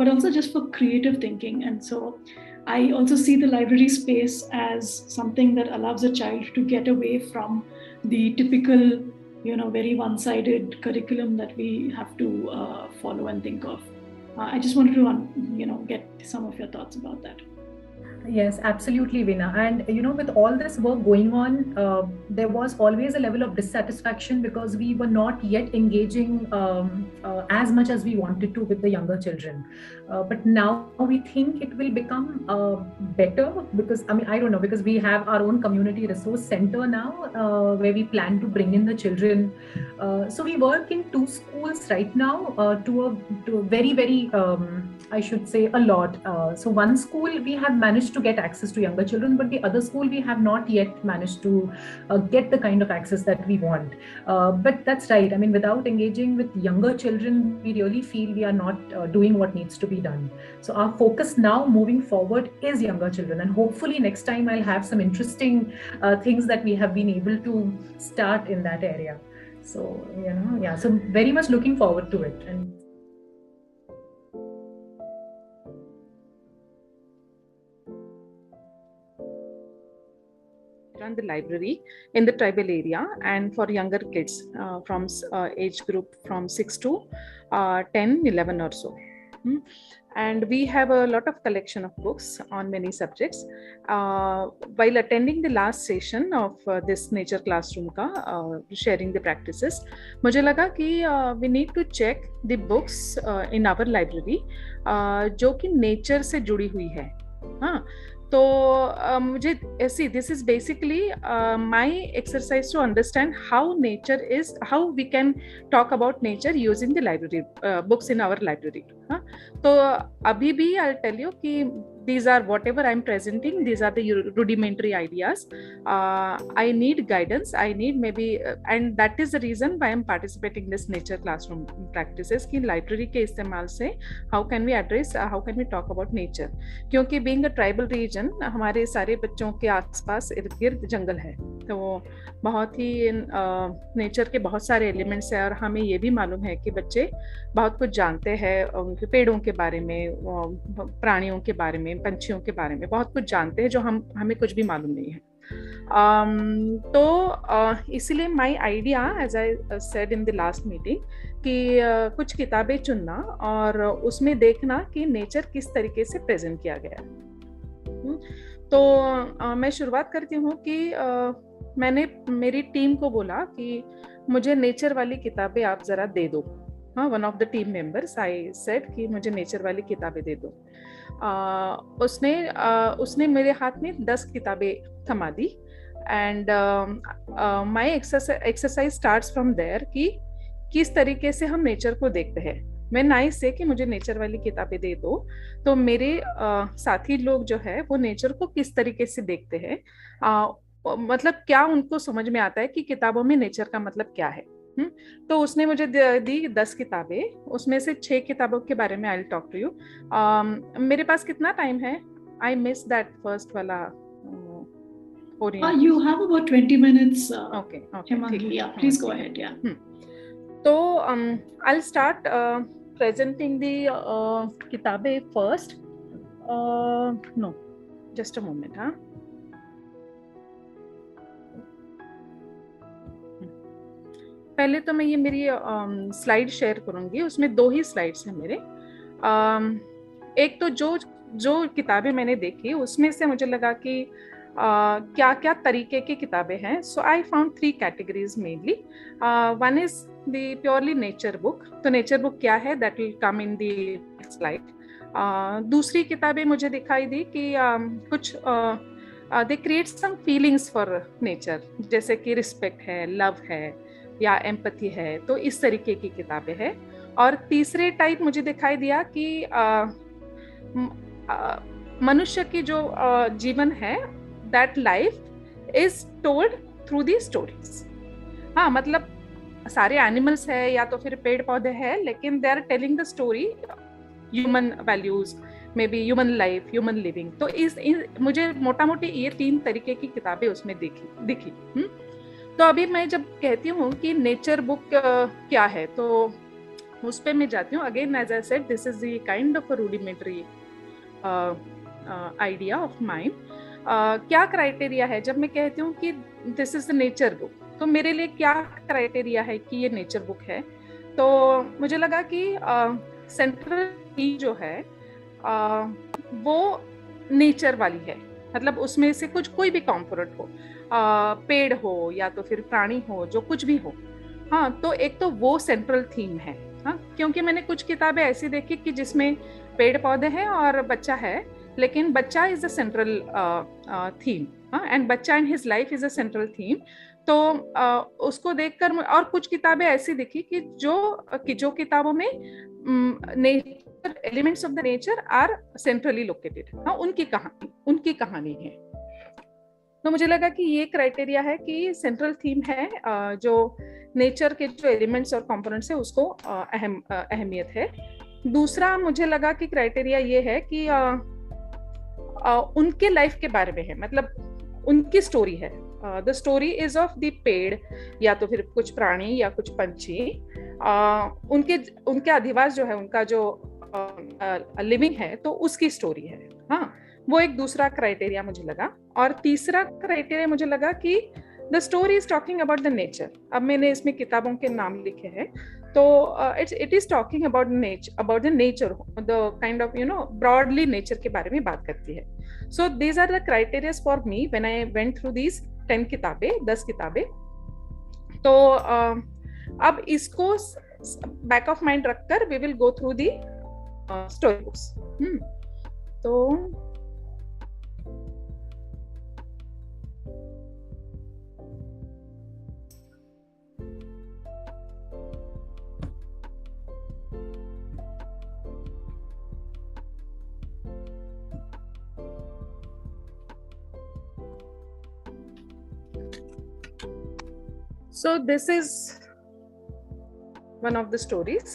but also just for creative thinking. And so I also see the library space as something that allows a child to get away from the typical, very one-sided curriculum that we have to follow and think of. I just wanted to, get some of your thoughts about that. Yes, absolutely, Veena. And with all this work going on, there was always a level of dissatisfaction because we were not yet engaging as much as we wanted to with the younger children. But now we think it will become better because, I don't know, because we have our own community resource center now where we plan to bring in the children. So we work in 2 schools right now to a very, very, I should say, a lot. So one school we have managed to get access to younger children, but the other school we have not yet managed to get the kind of access that we want. But that's right. Without engaging with younger children, we really feel we are not doing what needs to be done. So our focus now moving forward is younger children, and hopefully next time I'll have some interesting things that we have been able to start in that area. So, so very much looking forward to it. And run the library in the tribal area and for younger kids from age group from 6 to 10, 11 or so. And we have a lot of collection of books on many subjects. While attending the last session of this nature classroom ka sharing the practices, मुझे लगा कि we need to check the books in our library जो कि nature से जुड़ी हुई है. हाँ, तो मुझे see, this is basically my exercise to understand how nature is, how we can talk about nature using the library books in our library. तो अभी भी I'll tell you कि these are whatever I'm presenting, these are the rudimentary ideas. I need guidance, I need maybe, and that is the reason why I'm participating in this nature classroom practices कि library के इस्तेमाल से how can we address, how can we talk about nature. क्योंकि being a tribal region, हमारे सारे बच्चों के आसपास इर्द गिर्द जंगल है, तो बहुत ही नेचर के बहुत सारे एलिमेंट्स हैं और हमें ये भी मालूम है कि बच्चे बहुत कुछ जानते हैं उनके पेड़ों के बारे में, प्राणियों के बारे में, पंछियों के बारे में बहुत कुछ जानते हैं जो हमें कुछ भी मालूम नहीं है. तो इसीलिए my idea, as I said in the last meeting, कि कुछ किताबें चुनना और उसमें देखना कि नेचर किस तरीके से प्रेजेंट किया गया है. तो मैं शुरुआत करती हूँ कि मैंने मेरी टीम को बोला कि मुझे नेचर वाली किताबें आप ज़रा दे दो. हाँ, one of the team members I said कि मुझे नेचर वाली किताबें दे दो. उसने मेरे हाथ में 10 किताबें थमा दी. And my exercise starts from there कि किस तरीके से हम नेचर को देखते हैं. मैं नाई से कि मुझे नेचर वाली किताबें दे दो, तो मेरे साथी लोग जो है वो नेचर को किस तरीके से देखते हैं, मतलब क्या उनको समझ में आता है कि किताबों में नेचर का मतलब क्या है. तो उसने मुझे दी 10 किताबें, उसमें से 6 किताबों के बारे में I will talk to you. मेरे पास कितना टाइम है? आई मिस दैट फर्स्ट वाला. You have about 20 minutes. Okay. Yeah, please go ahead. Yeah. So I'll start presenting the किताबें first. No, just a moment. हाँ. पहले तो मैं ये मेरी स्लाइड शेयर करूंगी. उसमें 2 ही स्लाइड्स हैं मेरे. एक तो जो किताबें मैंने देखी उसमें से मुझे लगा कि क्या क्या तरीके की किताबें हैं. So I found 3 categories mainly. One is the purely nature book. तो नेचर बुक क्या है, that will come in the slide. दूसरी किताबें मुझे दिखाई दी कि कुछ they create some feelings for nature, जैसे कि रिस्पेक्ट है, लव है या एम्पैथी है. तो इस तरीके की किताबें हैं. और तीसरे टाइप मुझे दिखाई दिया कि मनुष्य की जो जीवन है, that life is told through the stories. हाँ, मतलब सारे एनिमल्स है या तो फिर पेड़ पौधे हैं, लेकिन they are telling the story, human values, maybe human life, human living. तो मुझे मोटा मोटी ये 3 तरीके की किताबें उसमें दिखी। तो अभी मैं जब कहती हूँ कि नेचर बुक क्या है, तो उस पर मैं जाती हूँ। Again as I said, this is the kind of a rudimentary idea of mind. क्या क्राइटेरिया है जब मैं कहती हूँ कि this is the nature book, तो मेरे लिए क्या क्राइटेरिया है कि ये नेचर बुक है? तो मुझे लगा कि सेंट्रल थीम जो है वो नेचर वाली है। मतलब उसमें से कुछ कोई भी कॉम्पोनेंट हो, पेड़ हो या तो फिर प्राणी हो, जो कुछ भी हो। हाँ, तो एक तो वो सेंट्रल थीम है। हाँ, क्योंकि मैंने कुछ किताबें ऐसी देखी कि जिसमें पेड़ पौधे हैं और बच्चा है, लेकिन बच्चा is a central theme, and बच्चा in his life is a central theme. तो उसको देखकर, और कुछ किताबें ऐसी दिखी कि जो किताबों में nature, elements of the nature are centrally located. हाँ, उनकी कहानी है। तो मुझे लगा कि ये क्राइटेरिया है कि सेंट्रल थीम है, जो नेचर के जो एलिमेंट्स और कंपोनेंट्स है उसको अहमियत है। दूसरा मुझे लगा कि क्राइटेरिया ये है कि उनके लाइफ के बारे में है, मतलब उनकी स्टोरी है। The story is of the पेड़ या तो फिर कुछ प्राणी या कुछ पंछी, उनके अधिवास जो है, उनका जो लिविंग है, तो उसकी स्टोरी है। हाँ, वो एक दूसरा क्राइटेरिया मुझे लगा। और तीसरा क्राइटेरिया मुझे लगा कि the story is talking about the nature. अब मैंने इसमें किताबों के नाम लिखे हैं, तो it is talking about the nature, the kind of broadly nature के बारे में बात करती है। So these are the criterias for me when I went through these 10 किताबें, 10 किताबें। तो अब इसको बैक ऑफ माइंड रखकर we will go through the story books. तो So this is one of the stories.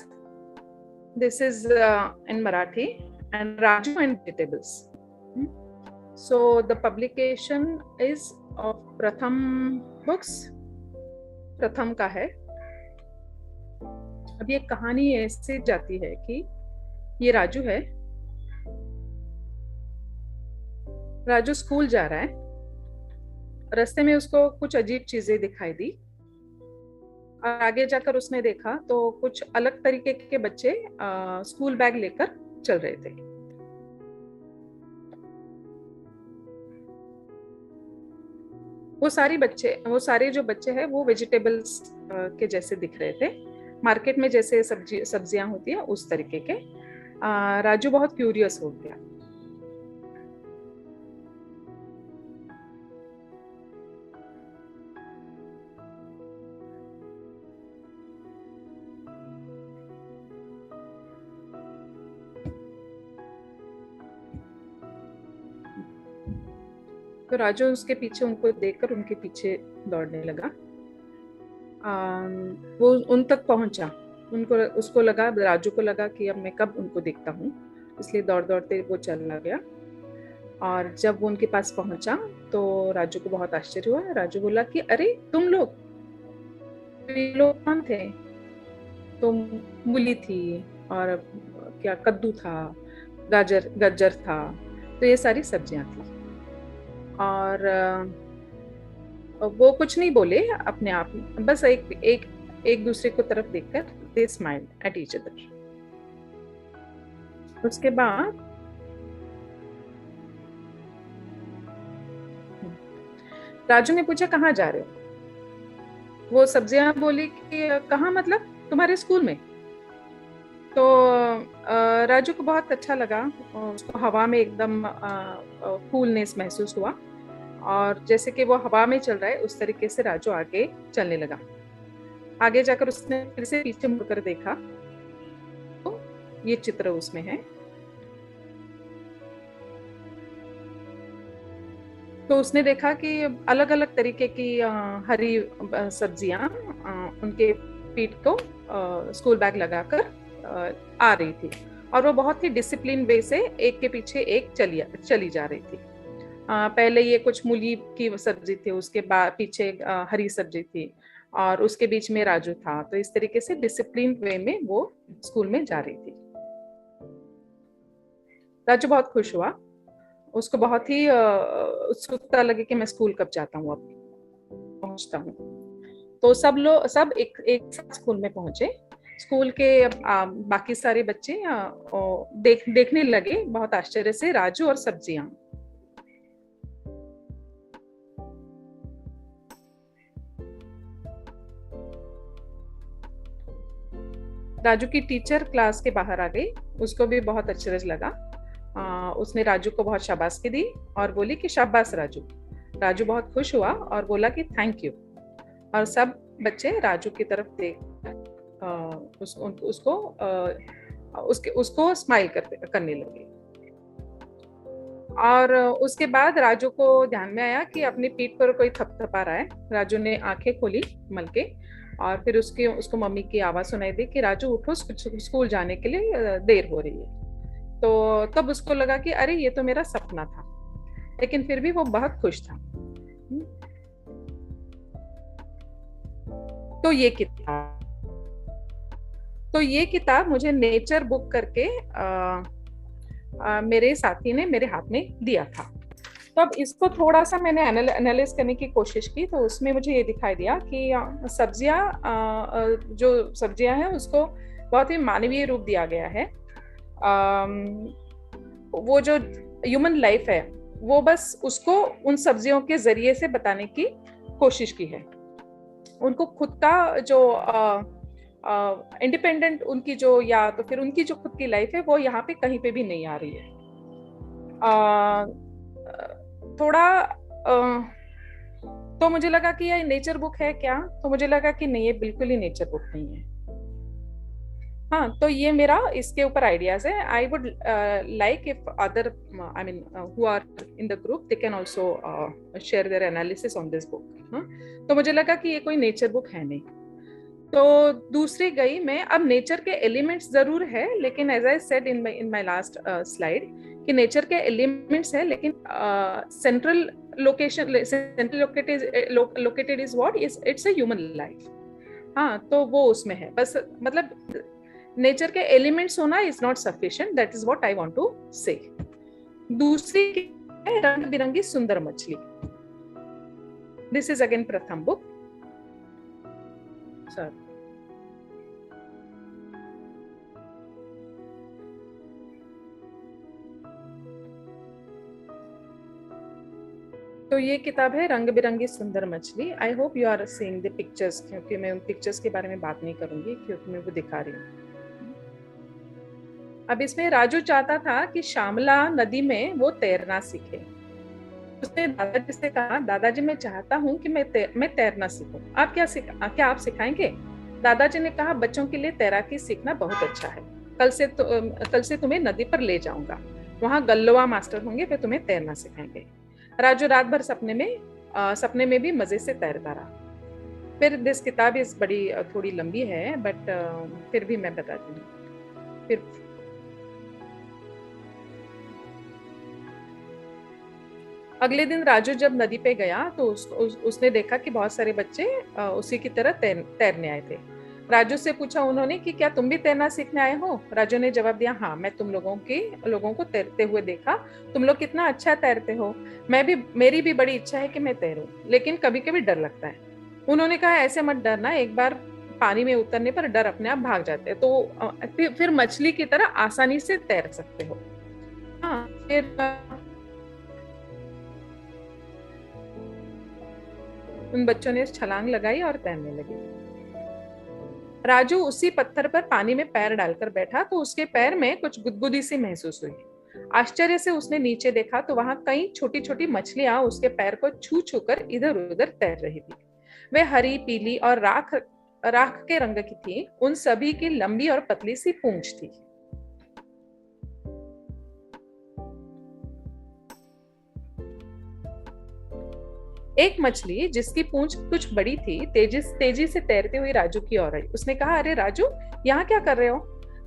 This is in Marathi, and Raju and Vegetables. So the publication is of Pratham Books. प्रथम का है। अब ये कहानी ऐसे जाती है कि ये राजू है, राजू स्कूल जा रहा है, रास्ते में उसको कुछ अजीब चीजें दिखाई दी, और आगे जाकर उसने देखा तो कुछ अलग तरीके के बच्चे स्कूल बैग लेकर चल रहे थे। वो सारे जो बच्चे हैं वो वेजिटेबल्स के जैसे दिख रहे थे, मार्केट में जैसे सब्जियां होती है उस तरीके के। राजू बहुत क्यूरियस हो गया। तो राजू उसके पीछे, उनको देखकर उनके पीछे दौड़ने लगा। वो उन तक पहुंचा, उसको लगा, राजू को लगा कि अब मैं कब उनको देखता हूँ, इसलिए दौड़ दौड़ते वो चलना गया। और जब वो उनके पास पहुंचा तो राजू को बहुत आश्चर्य हुआ। राजू बोला कि अरे तुम लोग कौन थे? तो मूली थी, और क्या कद्दू था, गाजर था, तो ये सारी सब्जियां थी। और वो कुछ नहीं बोले अपने आप, बस एक दूसरे को तरफ देखकर दे स्माइल्ड एट ईच अदर। उसके बाद राजू ने पूछा कहाँ जा रहे हो? वो सब्जियां बोली कि कहाँ, मतलब तुम्हारे स्कूल में। तो राजू को बहुत अच्छा लगा, उसको हवा में एकदम कूलनेस महसूस हुआ, और जैसे कि वो हवा में चल रहा है उस तरीके से राजू आगे चलने लगा। आगे जाकर उसने फिर से पीछे मुड़कर देखा तो ये चित्र उसमें है। तो उसने देखा कि अलग अलग तरीके की हरी सब्जियां उनके पीठ को स्कूल बैग लगाकर आ रही थी, और वो बहुत ही डिसिप्लिन वे से एक के पीछे एक चली जा रही थी। पहले ये कुछ मूली की सब्जी थी, उसके बाद पीछे हरी सब्जी थी, और उसके बीच में राजू था। तो इस तरीके से डिसिप्लिन वे में वो स्कूल में जा रही थी। राजू बहुत खुश हुआ, उसको बहुत ही उत्सुकता लगी कि मैं स्कूल कब जाता हूँ, अब पहुंचता हूँ। तो सब एक साथ स्कूल में पहुंचे। स्कूल के बाकी सारे बच्चे देखने लगे बहुत आश्चर्य से राजू और सब्जियां। राजू की टीचर क्लास के बाहर आ गई, उसको भी बहुत आश्चर्य लगा। उसने राजू को बहुत शाबाशी दी और बोली कि शाबाश राजू। राजू बहुत खुश हुआ और बोला कि थैंक यू। और सब बच्चे राजू की तरफ देख उसको स्माइल करने लगे। और उसके बाद राजू को ध्यान में आया कि अपनी पीठ पर कोई थपथपा रहा है। राजू ने आंखें खोली मल के, और फिर उसको मम्मी की आवाज सुनाई दी कि राजू उठो, स्कूल जाने के लिए देर हो रही है। तो तब उसको लगा कि अरे ये तो मेरा सपना था, लेकिन फिर भी वो बहुत खुश था। तो ये किताब मुझे नेचर बुक करके मेरे साथी ने मेरे हाथ में दिया था। तो अब इसको थोड़ा सा मैंने एनालाइज करने की कोशिश की, तो उसमें मुझे ये दिखाई दिया कि जो सब्जियां हैं उसको बहुत ही मानवीय रूप दिया गया है। वो जो ह्यूमन लाइफ है वो बस उसको उन सब्जियों के जरिए से बताने की कोशिश की है। उनको खुद का जो इंडिपेंडेंट उनकी जो, या तो फिर उनकी जो खुद की लाइफ है वो यहाँ पे कहीं पे भी नहीं आ रही है। तो मुझे लगा कि ये नेचर बुक है क्या, तो मुझे लगा कि नहीं, ये बिल्कुल ही नेचर बुक नहीं है। हाँ, तो ये मेरा इसके ऊपर आइडियाज है। I would like if other who are in the group they can also share their analysis on this book. तो मुझे लगा कि ये कोई नेचर बुक है नहीं। तो दूसरी गई मैं, अब नेचर के एलिमेंट्स जरूर है, लेकिन as I said in my last slide कि नेचर के एलिमेंट्स है, लेकिन central located is what is it's a human life. हाँ, तो वो उसमें है बस, मतलब नेचर के एलिमेंट्स होना is not sufficient, that is what I want to say. दूसरी है रंग बिरंगी सुंदर मछली। This is again Pratham book. Sir, तो ये किताब है रंग बिरंगी सुंदर मछली। I hope you are seeing the pictures, क्योंकि मैं उन पिक्चर्स के बारे में बात नहीं करूंगी क्योंकि मैं वो दिखा रही हूँ। अब इसमें राजू चाहता था कि श्यामला नदी में वो तैरना सीखे। उसने दादाजी से कहा, दादाजी मैं चाहता हूँ कि मैं तैरना सीखूं, आप क्या आप सिखाएंगे? दादाजी ने कहा, बच्चों के लिए तैराकी सीखना बहुत अच्छा है, कल से तुम्हें नदी पर ले जाऊंगा, वहां गल्लवा मास्टर होंगे, वे तुम्हें तैरना सिखाएंगे। राजू रात भर सपने में भी मजे से तैरता रहा। फिर दिस किताब इस बड़ी थोड़ी लंबी है, बट फिर भी मैं बताती हूँ। फिर अगले दिन राजू जब नदी पे गया तो उसने देखा कि बहुत सारे बच्चे उसी की तरह तैरने आए थे। राजू से पूछा उन्होंने कि क्या तुम भी तैरना सीखने आए हो? राजू ने जवाब दिया, हाँ, मैं तुम लोगों को तैरते हुए देखा, तुम लोग कितना अच्छा तैरते हो, मेरी भी बड़ी इच्छा है कि मैं तैरूं, लेकिन कभी कभी डर लगता है। उन्होंने कहा, ऐसे मत डरना, एक बार पानी में उतरने पर डर अपने आप भाग जाते हैं, तो फिर मछली की तरह आसानी से तैर सकते हो। हाँ, फिर उन बच्चों ने छलांग लगाई और तैरने लगे। राजू उसी पत्थर पर पानी में पैर डालकर बैठा तो उसके पैर में कुछ गुदगुदी सी महसूस हुई। आश्चर्य से उसने नीचे देखा तो वहां कई छोटी छोटी मछलियां उसके पैर को छू छू कर इधर उधर तैर रही थी। वे हरी, पीली और राख के रंग की थी। उन सभी की लंबी और पतली सी पूंछ थी। एक मछली जिसकी पूंछ कुछ बड़ी थी तेजी से तैरती हुई राजू की ओर आई। उसने कहा, अरे राजू, यहाँ क्या कर रहे हो?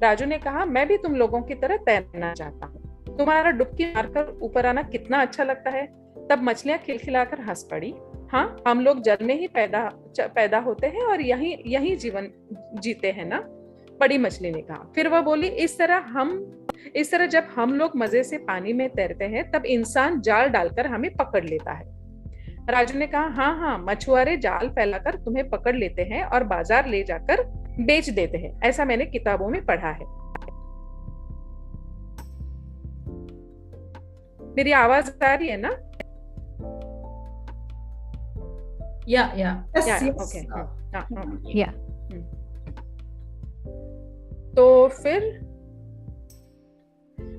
राजू ने कहा, मैं भी तुम लोगों की तरह तैरना चाहता हूँ, तुम्हारा डुबकी मारकर ऊपर आना कितना अच्छा लगता है। तब मछलियां खिलखिलाकर हंस पड़ी। हाँ, हम लोग जल में ही पैदा होते हैं और यही जीवन जीते हैं ना, बड़ी मछली ने कहा। फिर वह बोली, इस तरह जब हम लोग मजे से पानी में तैरते हैं तब इंसान जाल डालकर हमें पकड़ लेता है। राजू ने कहा, हाँ हाँ, मछुआरे जाल फैलाकर तुम्हें पकड़ लेते हैं और बाजार ले जाकर बेच देते हैं, ऐसा मैंने किताबों में पढ़ा है। मेरी आवाज आ रही है ना? Yeah. Yes. Okay. Yeah. तो फिर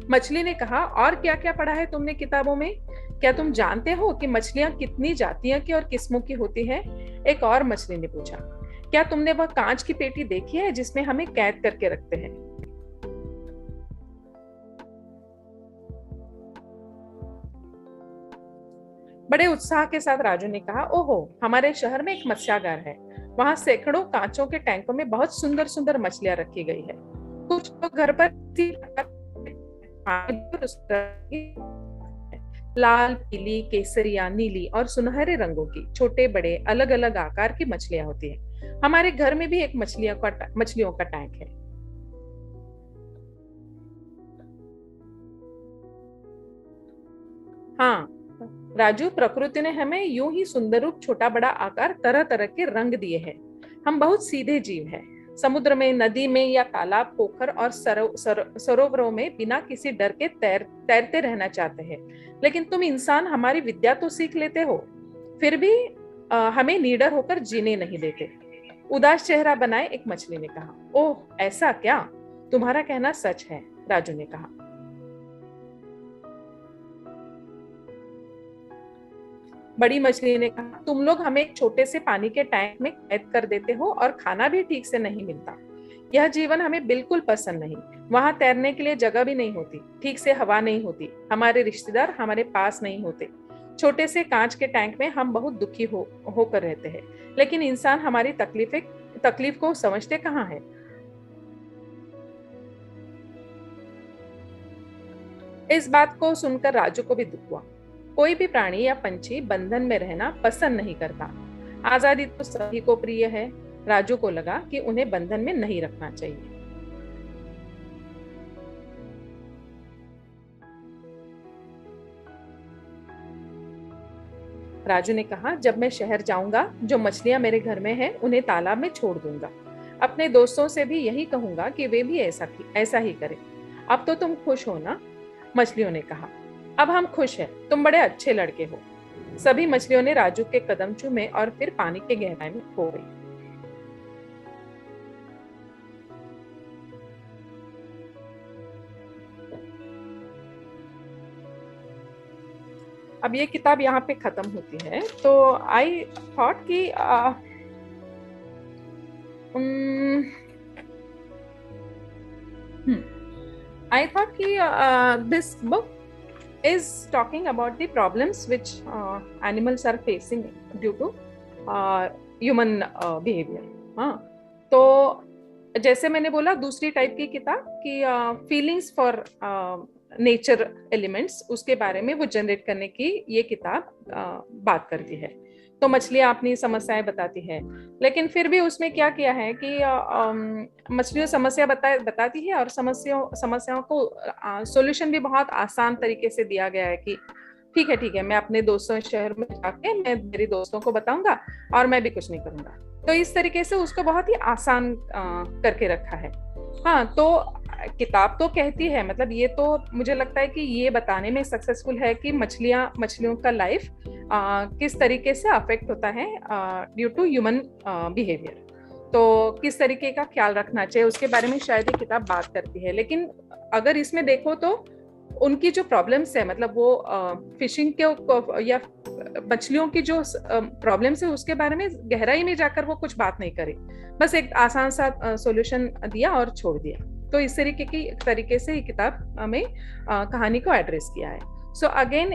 मछली ने कहा, और क्या क्या पढ़ा है तुमने किताबों में? क्या तुम जानते हो कि मछलियां कितनी जातियों की और किस्मों की होती है? एक और मछली ने पूछा। क्या तुमने वह कांच की पेटी देखी है जिसमें हमें कैद करके रखते हैं? बड़े उत्साह के साथ राजू ने कहा, ओहो, हमारे शहर में एक मत्स्यागार है, वहां सैकड़ों कांचों के टैंकों में बहुत सुंदर सुंदर मछलियां रखी गई है। कुछ तो घर पर लाल, पीली, केसरिया, नीली और सुनहरे रंगों की छोटे बड़े अलग अलग आकार की मछलियां होती है। हमारे घर में भी एक मछलियों का टैंक है। हाँ राजू, प्रकृति ने हमें यूं ही सुंदर रूप, छोटा बड़ा आकार, तरह तरह के रंग दिए हैं। हम बहुत सीधे जीव हैं। समुद्र में, नदी में या तालाब, पोखर और सरोवरों में बिना किसी डर के तैरते रहना चाहते हैं। लेकिन तुम इंसान हमारी विद्या तो सीख लेते हो, फिर भी हमें निडर होकर जीने नहीं देते। उदास चेहरा बनाए एक मछली ने कहा। ओह, ऐसा क्या? तुम्हारा कहना सच है, राजू ने कहा। बड़ी मछली ने कहा, तुम लोग हमें एक छोटे से पानी के टैंक में कैद कर देते हो और खाना भी ठीक से नहीं मिलता। यह जीवन हमें बिल्कुल पसंद नहीं। वहां तैरने के लिए जगह भी नहीं होती, ठीक से हवा नहीं होती, हमारे रिश्तेदार हमारे पास नहीं होते। छोटे से कांच के टैंक में हम बहुत दुखी होकर रहते हैं। लेकिन इंसान हमारी तकलीफ को समझते कहाँ है? इस बात को सुनकर राजू को भी दुख हुआ। कोई भी प्राणी या पंछी बंधन में रहना पसंद नहीं करता। आजादी तो सभी को प्रिय है। राजू को लगा कि उन्हें बंधन में नहीं रखना चाहिए। राजू ने कहा, जब मैं शहर जाऊंगा, जो मछलियां मेरे घर में हैं, उन्हें तालाब में छोड़ दूंगा। अपने दोस्तों से भी यही कहूंगा कि वे भी ऐसा ही करें। अब तो तुम खुश हो ना? मछलियों ने कहा, अब हम खुश हैं, तुम बड़े अच्छे लड़के हो। सभी मछलियों ने राजू के कदम चूमे और फिर पानी के गहराई में खो गई। अब ये किताब यहाँ पे खत्म होती है। तो आई थॉट कि this book is talking about the problems which animals are facing due to human behavior. हाँ, तो जैसे मैंने बोला, दूसरी टाइप की किताब की फीलिंग्स फॉर नेचर एलिमेंट्स, उसके बारे में वो जनरेट करने की ये किताब बात करती है। तो मछलियां अपनी समस्याएं बताती है, लेकिन फिर भी उसमें क्या किया है कि मछलियों समस्या बताती है और समस्याओं को सॉल्यूशन भी बहुत आसान तरीके से दिया गया है कि ठीक है, मैं अपने दोस्तों शहर में जाके मैं मेरी दोस्तों को बताऊंगा और मैं भी कुछ नहीं करूंगा। तो इस तरीके से उसको बहुत ही आसान करके रखा है। हाँ, तो किताब तो कहती है, मतलब ये तो मुझे लगता है कि ये बताने में सक्सेसफुल है कि मछलियों का लाइफ किस तरीके से अफेक्ट होता है ड्यू टू ह्यूमन बिहेवियर। तो किस तरीके का ख्याल रखना चाहिए उसके बारे में शायद ये किताब बात करती है। लेकिन अगर इसमें देखो तो उनकी जो प्रॉब्लम्स है, मतलब वो फिशिंग के या मछलियों की जो प्रॉब्लम्स है उसके बारे में गहराई में जाकर वो कुछ बात नहीं करी, बस एक आसान सा सॉल्यूशन दिया और छोड़ दिया। तो इस तरीके से ये किताब हमें कहानी को एड्रेस किया है। सो अगेन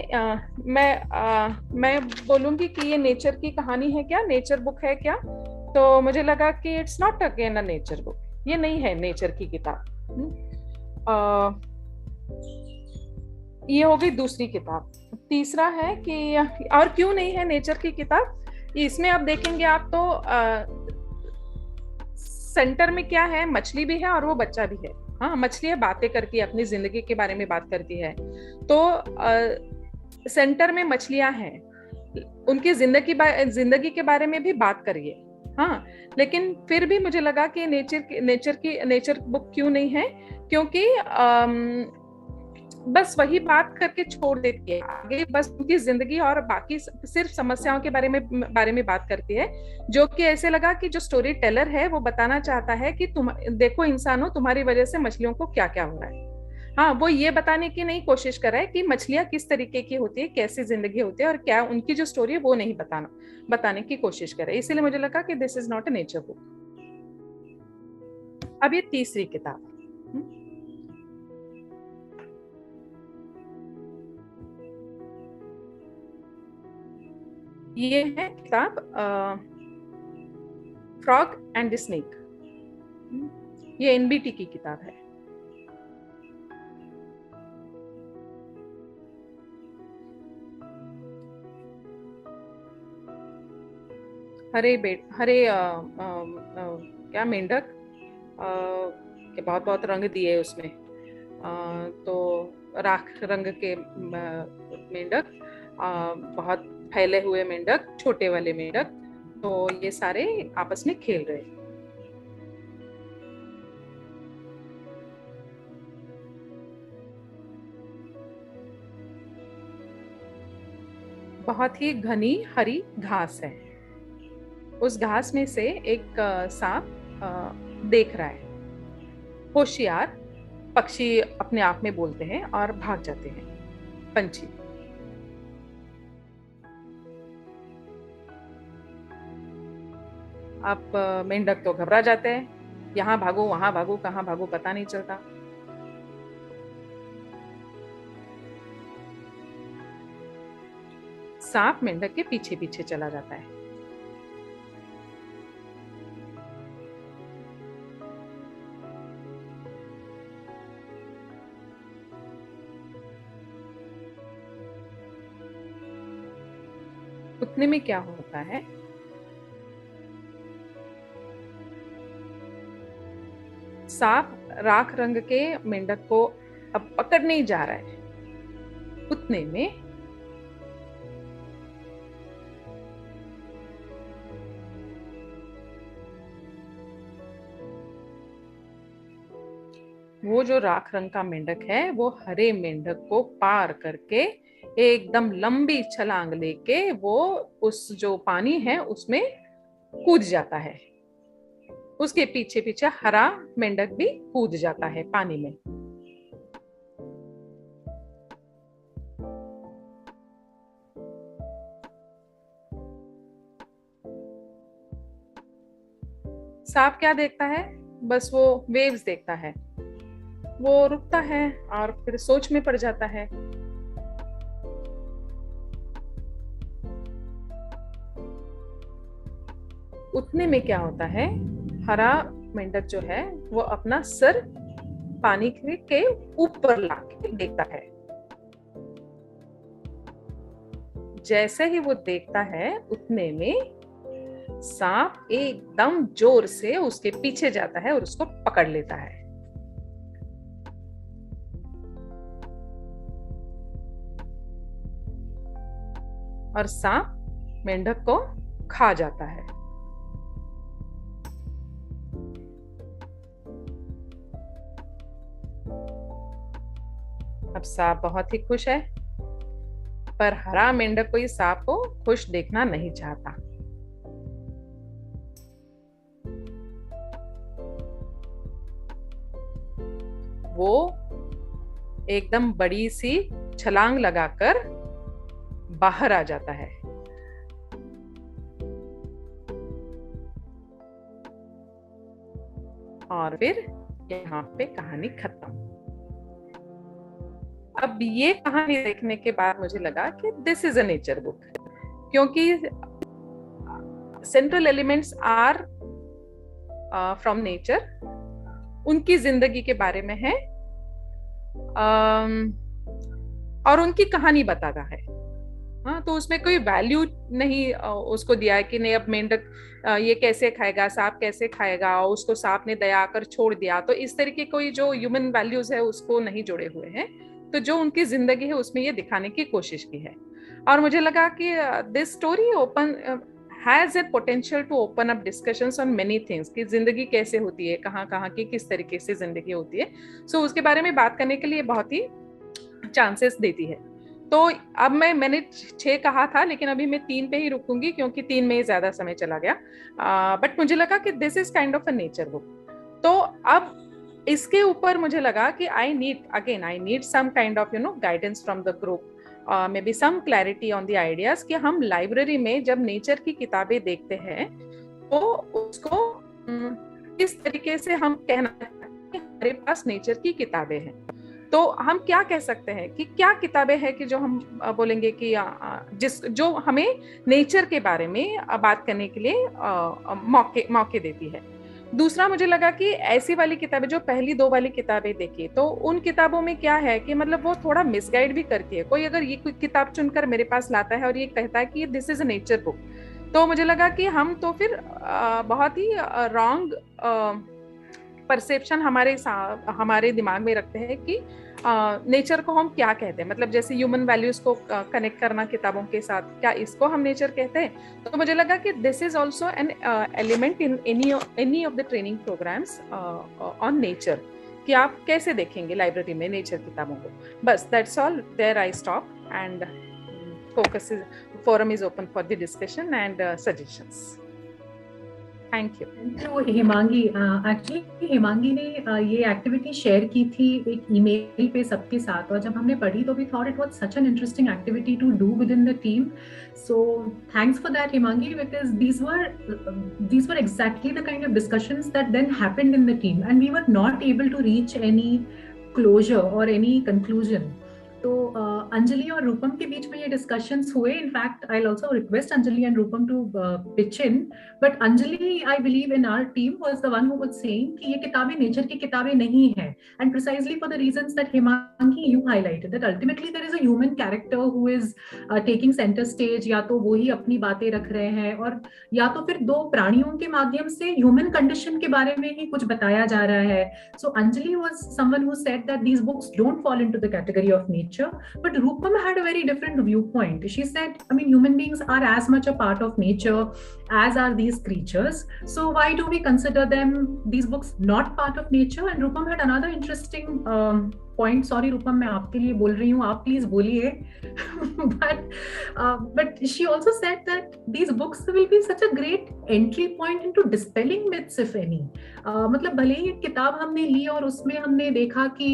मैं बोलूंगी कि ये नेचर की कहानी है क्या, नेचर बुक है क्या? तो मुझे लगा कि it's not again a nature book, ये नहीं है नेचर की किताब। ये हो गई दूसरी किताब। तीसरा है कि और क्यों नहीं है नेचर की किताब, इसमें आप देखेंगे आप तो सेंटर में क्या है, मछली भी है और वो बच्चा भी है। हाँ, मछली है, बातें करती है, अपनी जिंदगी के बारे में बात करती है, तो सेंटर में मछलियां हैं, उनकी जिंदगी के बारे में भी बात करिए। हाँ, लेकिन फिर भी मुझे लगा कि नेचर बुक क्यों नहीं है, क्योंकि बस वही बात करके छोड़ देती है आगे, बस उनकी जिंदगी और बाकी सिर्फ समस्याओं के बारे में बात करती है, जो कि ऐसे लगा कि जो स्टोरी टेलर है वो बताना चाहता है कि तुम देखो इंसानों, तुम्हारी वजह से मछलियों को क्या क्या हो रहा है। हाँ, वो ये बताने की नहीं कोशिश कर रहा है कि मछलियां किस तरीके की होती है, कैसी जिंदगी होती है और क्या उनकी जो स्टोरी है वो नहीं बताने की कोशिश कर रहा है। इसीलिए मुझे लगा कि this is not a nature book. अब ये तीसरी किताब, ये है किताब फ्रॉग एंड द स्नेक। ये एनबीटी की किताब है। हरे क्या मेंढक के बहुत रंग दिए उसमें, तो राख रंग के मेंढक, बहुत फैले हुए मेंढक, छोटे वाले मेंढक, तो ये सारे आपस में खेल रहे। बहुत ही घनी हरी घास है। उस घास में से एक सांप देख रहा है। होशियार पक्षी अपने आप में बोलते हैं और भाग जाते हैं पंछी। अब मेंढक तो घबरा जाते हैं, यहाँ भागो वहां भागो, कहाँ भागो पता नहीं चलता। सांप मेंढक के पीछे पीछे चला जाता है। उतने में क्या होता है, सांप राख रंग के मेंढक को अब पकड़ नहीं जा रहा है। उतने में वो जो राख रंग का मेंढक है वो हरे मेंढक को पार करके एकदम लंबी छलांग लेके वो उस जो पानी है उसमें कूद जाता है। उसके पीछे पीछे हरा मेंढक भी कूद जाता है पानी में। सांप क्या देखता है, बस वो वेव्स देखता है। वो रुकता है और फिर सोच में पड़ जाता है। उतने में क्या होता है, हरा मेंढक जो है वो अपना सर पानी के ऊपर लाके देखता है। जैसे ही वो देखता है उतने में सांप एकदम जोर से उसके पीछे जाता है और उसको पकड़ लेता है। और सांप मेंढक को खा जाता है। अब सांप बहुत ही खुश है, पर हरा मेंढक कोई सांप को खुश देखना नहीं चाहता। वो एकदम बड़ी सी छलांग लगाकर बाहर आ जाता है। और फिर यहाँ पे कहानी खत्म। अब ये कहानी देखने के बाद मुझे लगा कि this is a nature book, क्योंकि central elements are from nature. उनकी जिंदगी के बारे में है और उनकी कहानी बताता है। हाँ, तो उसमें कोई वैल्यू नहीं उसको दिया है कि नहीं अब मेंढक ये कैसे खाएगा, सांप कैसे खाएगा, उसको सांप ने दया कर छोड़ दिया, तो इस तरीके कोई जो ह्यूमन वैल्यूज है उसको नहीं जोड़े हुए हैं। तो जो उनकी जिंदगी है उसमें ये दिखाने की कोशिश की है। और मुझे लगा कि this story open has a potential to open up discussions on many things, कि जिंदगी कैसे होती है, कहाँ कहाँ की किस तरीके से जिंदगी होती है। सो उसके बारे में बात करने के लिए बहुत ही चांसेस देती है। तो अब मैंने 6 कहा था, लेकिन अभी मैं 3 पे ही रुकूंगी क्योंकि 3 में ही ज्यादा समय चला गया। बट मुझे लगा कि this is kind of a nature book. तो अब इसके ऊपर मुझे लगा कि I need some kind of guidance from the group, maybe some clarity on the ideas, कि हम लाइब्रेरी में जब नेचर की किताबें देखते हैं तो उसको किस तरीके से हम कहना चाहते हैं हमारे पास नेचर की किताबें हैं। तो हम क्या कह सकते हैं कि क्या किताबें हैं कि जो हम बोलेंगे कि जो हमें नेचर के बारे में बात करने के लिए मौके देती है। दूसरा मुझे लगा कि ऐसी वाली किताबें जो पहली 2 वाली किताबें देखी, तो उन किताबों में क्या है कि मतलब वो थोड़ा मिसगाइड भी करती है। कोई अगर ये कोई किताब चुनकर मेरे पास लाता है और ये कहता है कि this is a nature book, तो मुझे लगा कि हम तो फिर बहुत ही रॉन्ग परसेप्शन हमारे दिमाग में रखते हैं कि नेचर को हम क्या कहते हैं। मतलब जैसे ह्यूमन वैल्यूज को कनेक्ट करना किताबों के साथ, क्या इसको हम नेचर कहते हैं? तो मुझे लगा कि this is also an element in any of the training programmes on nature, कि आप कैसे देखेंगे लाइब्रेरी में नेचर किताबों को। बस that's all, there I stop and forum is open for the discussion and suggestions. Thank you. तो Himangi, actually Himangi ने ये एक्टिविटी शेयर की थी एक ईमेल पे सबके साथ, और जब हमने पढ़ी तो we thought it was such an interesting activity to do with in the team. So thanks for that Himangi, because these were exactly the kind of discussions that then happened in the team and we were not able to reach any closure or any conclusion. तो अंजलि और रूपम के बीच में ये discussions हुए. In fact I will also request Anjali and Rupam to pitch in, but Anjali I believe in our team was the one who was saying कि ये किताबें nature की किताबें नहीं हैं, and precisely for the reasons that Himangi you highlighted, that ultimately there is a human character who is taking centre stage. या तो वो ही अपनी बातें रख रहे हैं, और या तो फिर 2 प्राणियों के माध्यम से ह्यूमन कंडीशन के बारे में ही कुछ बताया जा रहा है. So Anjali was someone who said that these books don't fall into the category of nature, but Rupam had a very different viewpoint. She said, I mean, human beings are as much a part of nature as are these creatures, so why do we consider these books not part of nature? And Rupam had another interesting point. Sorry Rupam, मैं आपके लिए बोल रही हूँ, आप please बोलिए. but she also said that these books will be such a great entry point into dispelling myths, if any. मतलब भले ही किताब हमने ली और उसमें हमने देखा कि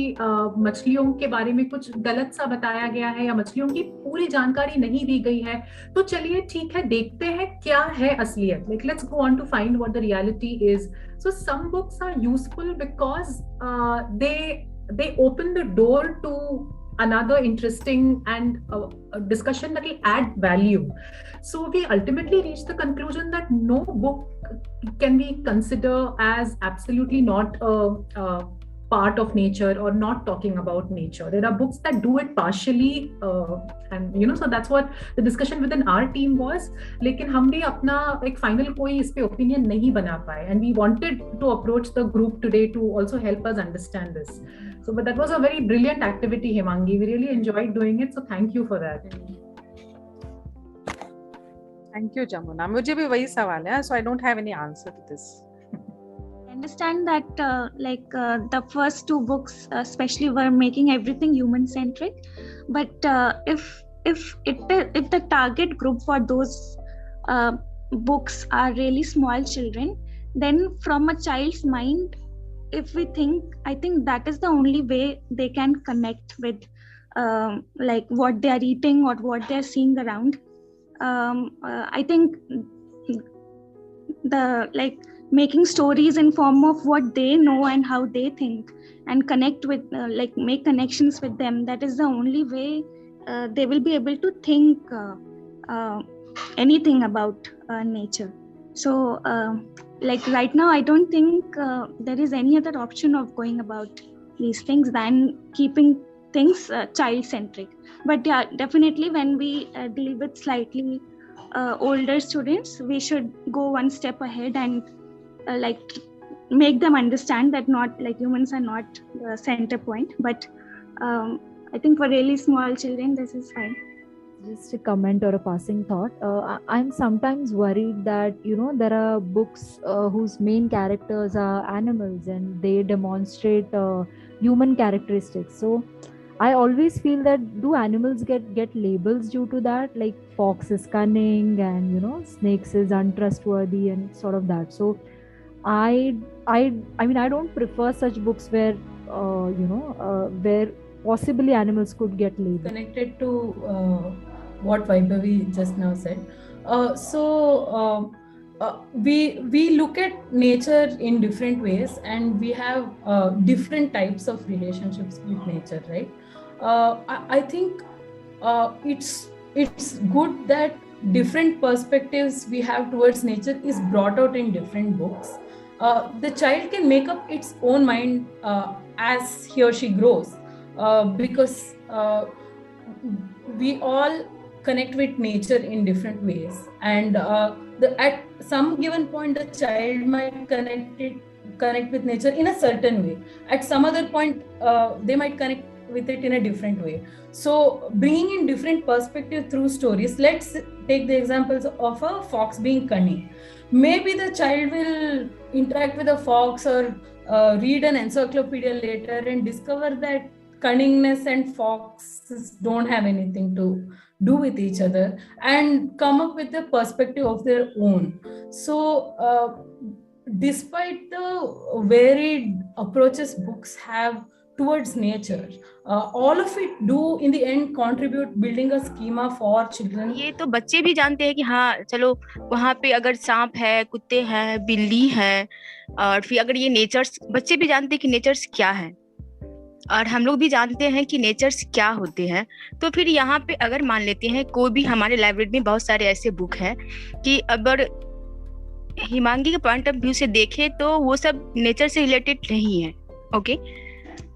मछलियों के बारे में कुछ गलत सा बताया गया है या मछलियों की पूरी जानकारी नहीं दी गई है, तो चलिए ठीक है, देखते हैं क्या है असलियत. Like let's go on to find what the reality is. So some books are useful because they open the door to another interesting and a discussion that will add value. So we ultimately reached the conclusion that no book can be considered as absolutely not a part of nature or not talking about nature. There are books that do it partially, and so that's what the discussion within our team was. लेकिन हम भी अपना एक final कोई इस पे opinion नहीं बना पाए, and we wanted to approach the group today to also help us understand this. So, but that was a very brilliant activity, Himangi. We really enjoyed doing it, so thank you for that. Thank you, Jamuna. मुझे भी वही सवाल है, so I don't have any answer to this. I understand that the first 2 books especially were making everything human centric, but if the target group for those books are really small children, then from a child's mind, if we think, I think that is the only way they can connect with what they are eating or what they are seeing around. I think the making stories in form of what they know and how they think and connect with make connections with them, that is the only way they will be able to think anything about nature. So like right now, I don't think there is any other option of going about these things than keeping things child-centric. But yeah, definitely when we deal with slightly older students, we should go one step ahead and like make them understand that not like humans are not the center point. But I think for really small children, this is fine. Just a comment or a passing thought. I'm sometimes worried that there are books whose main characters are animals and they demonstrate human characteristics. So I always feel that do animals get labels due to that? Like fox is cunning and snakes is untrustworthy and sort of that. So I mean I don't prefer such books where where possibly animals could get labeled. Connected to what Vaibhavi just now said. We look at nature in different ways, and we have different types of relationships with nature, right? I think it's good that different perspectives we have towards nature is brought out in different books. The child can make up its own mind as he or she grows, because we all connect with nature in different ways, and at some given point the child might connect with nature in a certain way. At some other point they might connect with it in a different way. So bringing in different perspectives through stories. Let's take the examples of a fox being cunning. Maybe the child will interact with a fox or read an encyclopedia later and discover that cunningness and foxes don't have anything to do with each other, and come up with a perspective of their own. So despite the varied approaches books have towards nature, all of it do in the end contribute building a schema for children. ये तो बच्चे भी जानते हैं कि हाँ चलो वहाँ पे अगर सांप है, कुत्ते हैं, बिल्ली है, और फिर अगर ये नेचर्स, बच्चे भी जानते हैं कि नेचर्स क्या है, और हम लोग भी जानते हैं कि नेचर्स क्या होते हैं। तो फिर यहाँ पे अगर मान लेते हैं कोई भी, हमारे लाइब्रेरी में बहुत सारे ऐसे बुक हैं कि अगर हिमांगी के पॉइंट ऑफ व्यू से देखें तो वो सब नेचर से रिलेटेड नहीं है, ओके।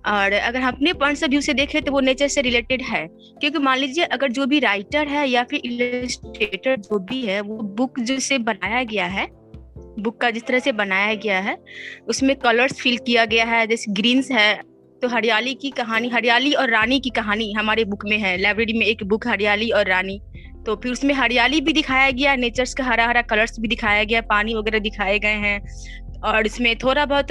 और अगर हम अपने पॉइंट ऑफ व्यू से देखें तो वो नेचर से रिलेटेड है, क्योंकि मान लीजिए अगर जो भी राइटर है या फिर इलस्ट्रेटर जो भी है, वो बुक जिससे बनाया गया है, बुक का जिस तरह से बनाया गया है उसमें कलर्स फिल किया गया है, जैसे ग्रीन्स है तो हरियाली की कहानी, हरियाली और रानी की कहानी हमारे बुक में है। लाइब्रेरी में एक बुक हरियाली और रानी, तो फिर उसमें हरियाली भी दिखाया गया, नेचर्स का हरा हरा कलर्स भी दिखाया गया, पानी वगैरह दिखाए गए हैं, और इसमें थोड़ा बहुत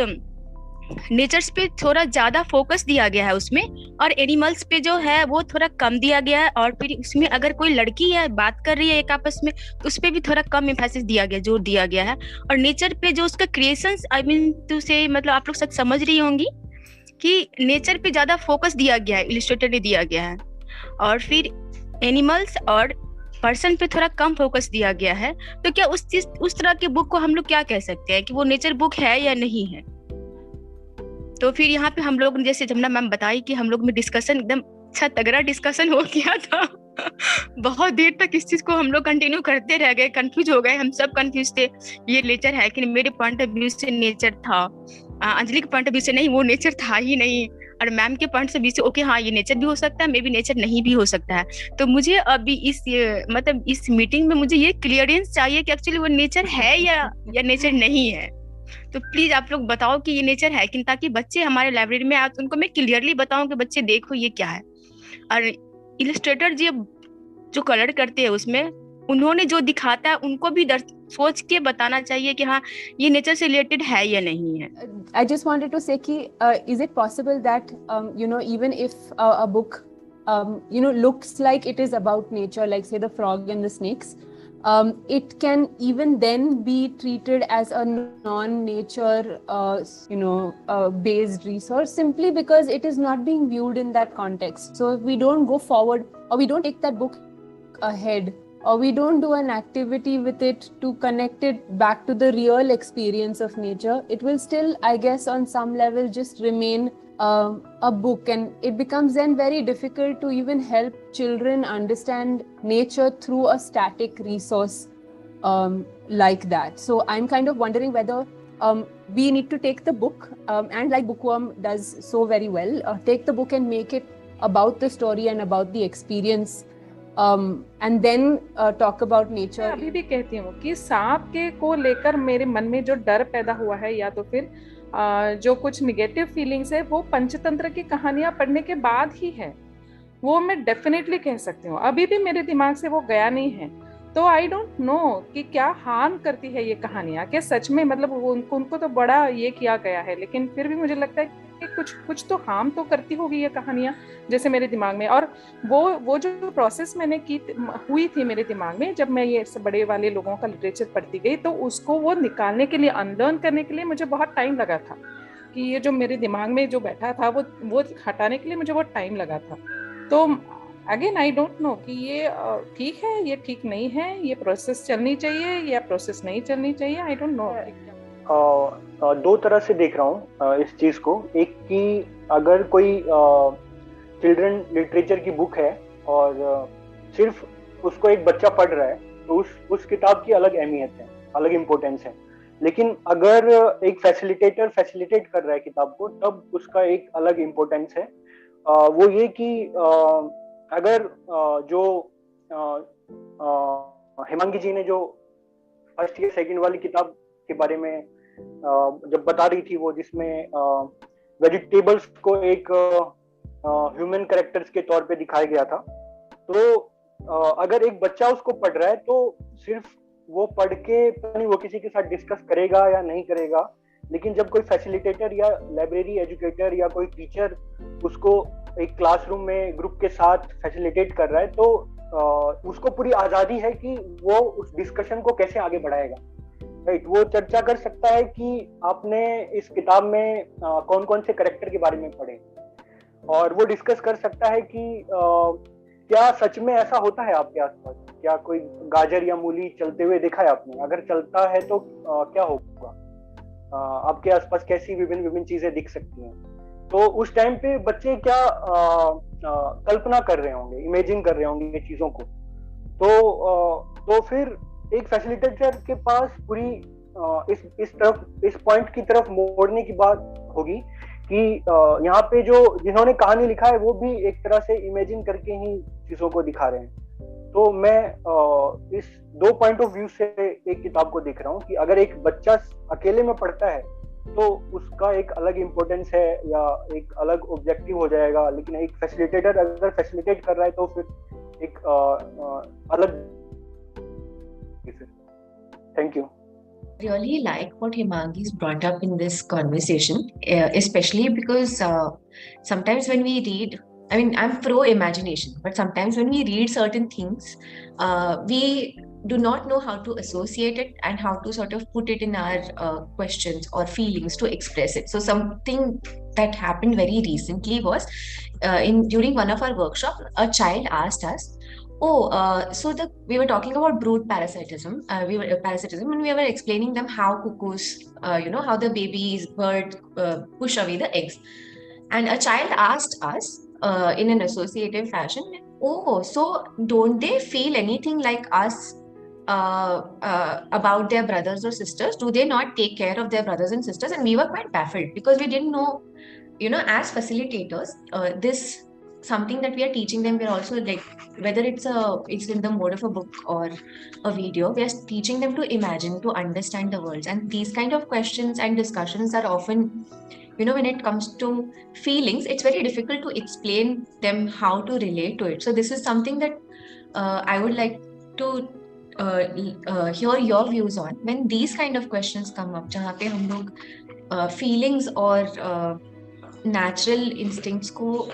नेचर्स पे थोड़ा ज्यादा फोकस दिया गया है उसमें, और एनिमल्स पे जो है वो थोड़ा कम दिया गया है। और फिर उसमें अगर कोई लड़की है बात कर रही है एक आपस में तो उस पे भी थोड़ा कम एम्फेसिस दिया गया, जोर दिया गया है। और नेचर पे जो उसका क्रिएशंस, आई मीन टू से, मतलब आप लोग सब समझ रही होंगी कि नेचर पे ज्यादा फोकस दिया गया है, इलस्ट्रेटर ने दिया गया है, और फिर एनिमल्स और पर्सन पे थोड़ा कम फोकस दिया गया है। तो क्या उस तरह के बुक को हम लोग क्या कह सकते हैं कि वो नेचर बुक है या नहीं है? तो फिर यहाँ पे हम लोग, जैसे जमुना मैम बताई कि हम लोग में डिस्कशन एकदम अच्छा तगड़ा डिस्कशन हो गया था बहुत देर तक इस चीज को हम लोग कंटिन्यू करते रह गए, कंफ्यूज हो गए, हम सब कंफ्यूज थे ये नेचर है कि मेरे पॉइंट ऑफ व्यू से नेचर था, अंजलि के पॉइंट ऑफ व्यू से नहीं, वो नेचर था ही नहीं, और मैम के पॉइंट ऑफ व्यू से ओके हाँ ये नेचर भी हो सकता है, मे बी नेचर नहीं भी हो सकता है। तो मुझे अभी इस मीटिंग में मुझे ये क्लियरेंस चाहिए कि एक्चुअली वो नेचर है या नेचर नहीं है। तो प्लीज आप लोग बताओ कि ये नेचर है कि, ताकि बच्चे हमारे लाइब्रेरी में आए तो उनको मैं क्लियरली बताऊं कि बच्चे देखो ये क्या है। और इलस्ट्रेटर जी जो कलर करते हैं उसमें उन्होंने जो दिखाता है उनको भी सोच के बताना चाहिए कि हाँ ये नेचर से रिलेटेड है या नहीं है। I just wanted to say कि is it possible that even if a book looks like it is about nature, like say the frog and the snakes, it can even then be treated as a non-nature based resource, simply because it is not being viewed in that context. So if we don't go forward, or we don't take that book ahead, or we don't do an activity with it to connect it back to the real experience of nature, it will still, I guess, on some level just remain a book, and it becomes then very difficult to even help children understand nature through a static resource like that. So I'm kind of wondering whether we need to take the book and like Bookworm does so very well, take the book and make it about the story and about the experience and then talk about nature. मैं अभी भी कहती हूँ कि सांप के को लेकर मेरे मन में जो डर पैदा हुआ है या तो फिर जो कुछ निगेटिव फीलिंग्स है वो पंचतंत्र की कहानियां पढ़ने के बाद ही है, वो मैं डेफिनेटली कह सकती हूँ. अभी भी मेरे दिमाग से वो गया नहीं है. तो आई डोंट नो कि क्या हार्म करती है ये कहानियां, क्या सच में मतलब उनको तो बड़ा ये किया गया है, लेकिन फिर भी मुझे लगता है कि कुछ तो हार्म तो करती होगी ये कहानियां, जैसे मेरे दिमाग में. और वो जो प्रोसेस मैंने की हुई थी मेरे दिमाग में जब मैं ये बड़े वाले लोगों का लिटरेचर पढ़ती गई, तो उसको वो निकालने के लिए, अनलर्न करने के लिए मुझे बहुत टाइम लगा था. कि ये जो मेरे दिमाग में जो बैठा था वो हटाने के लिए मुझे बहुत टाइम लगा था. तो अगेन आई डोंट नो कि ये ठीक है, ये ठीक नहीं है, ये प्रोसेस चलनी चाहिए या प्रोसेस नहीं चलनी चाहिए. I don't know. दो तरह से देख रहा हूँ इस चीज को. एक कि अगर कोई चिल्ड्रन लिटरेचर की बुक है और सिर्फ उसको एक बच्चा पढ़ रहा है, तो उस किताब की अलग अहमियत है, अलग इम्पोर्टेंस है. लेकिन अगर एक फैसिलिटेटर फैसिलिटेट कर रहा है किताब को, तब उसका एक अलग इम्पोर्टेंस है. वो ये कि अगर जो हेमांगी जी ने जो फर्स्ट या सेकंड वाली किताब के बारे में जब बता रही थी, वो जिसमें वेजिटेबल्स को एक ह्यूमन कैरेक्टर्स के तौर पे दिखाया गया था, तो अगर एक बच्चा उसको पढ़ रहा है तो सिर्फ वो पढ़ के नहीं वो किसी के साथ डिस्कस करेगा या नहीं करेगा, लेकिन जब कोई फैसिलिटेटर या लाइब्रेरी एजुकेटर या कोई टीचर उसको एक क्लासरूम में ग्रुप के साथ फैसिलिटेट कर रहा है, तो उसको पूरी आजादी है कि वो उस डिस्कशन को कैसे आगे बढ़ाएगा. राइट, वो चर्चा कर सकता है कि आपने इस किताब में कौन कौन से कैरेक्टर के बारे में पढ़े, और वो डिस्कस कर सकता है कि क्या सच में ऐसा होता है आपके आसपास, क्या कोई गाजर या मूली चलते हुए देखा है आपने, अगर चलता है तो क्या होगा, आपके आसपास कैसी विभिन्न चीजें दिख सकती हैं. तो उस टाइम पे बच्चे क्या कल्पना कर रहे होंगे, इमेजिन कर रहे होंगे ये चीजों को. तो फिर एक फैसिलिटेटर के पास पूरी इस पॉइंट की तरफ मोड़ने की बात होगी कि यहाँ पे जिन्होंने कहानी लिखा है वो भी एक तरह से इमेजिन करके ही चीजों को दिखा रहे हैं. तो मैं इस दो पॉइंट ऑफ व्यू से एक किताब को देख रहा हूँ कि अगर एक बच्चा अकेले में पढ़ता है तो उसका एक अलग इम्पोर्टेंस है या एक अलग ऑब्जेक्टिव हो जाएगा, लेकिन एक फैसिलिटेटर अगर फैसिलिटेट कर रहा है तो फिर एक अलग. Thank you. Really like what Hemangi's brought up in this conversation, especially because sometimes when we read, I mean, I'm pro imagination, but sometimes when we read certain things, we do not know how to associate it and how to sort of put it in our questions or feelings to express it. So something that happened very recently was during one of our workshops, a child asked us, we were talking about brood parasitism. And we were explaining them how cuckoos, how the babies, bird push away the eggs. And a child asked us in an associative fashion, so don't they feel anything like us about their brothers or sisters? Do they not take care of their brothers and sisters? And we were quite baffled because we didn't know, as facilitators, this something that we are teaching them. We're also like, whether it's in the mode of a book or a video, we are teaching them to imagine, to understand the world. And these kind of questions and discussions are often, when it comes to feelings, it's very difficult to explain them how to relate to it. So this is something that I would like to hear your views on when these kind of questions come up, जहाँ पे हम लोग feelings और natural instincts को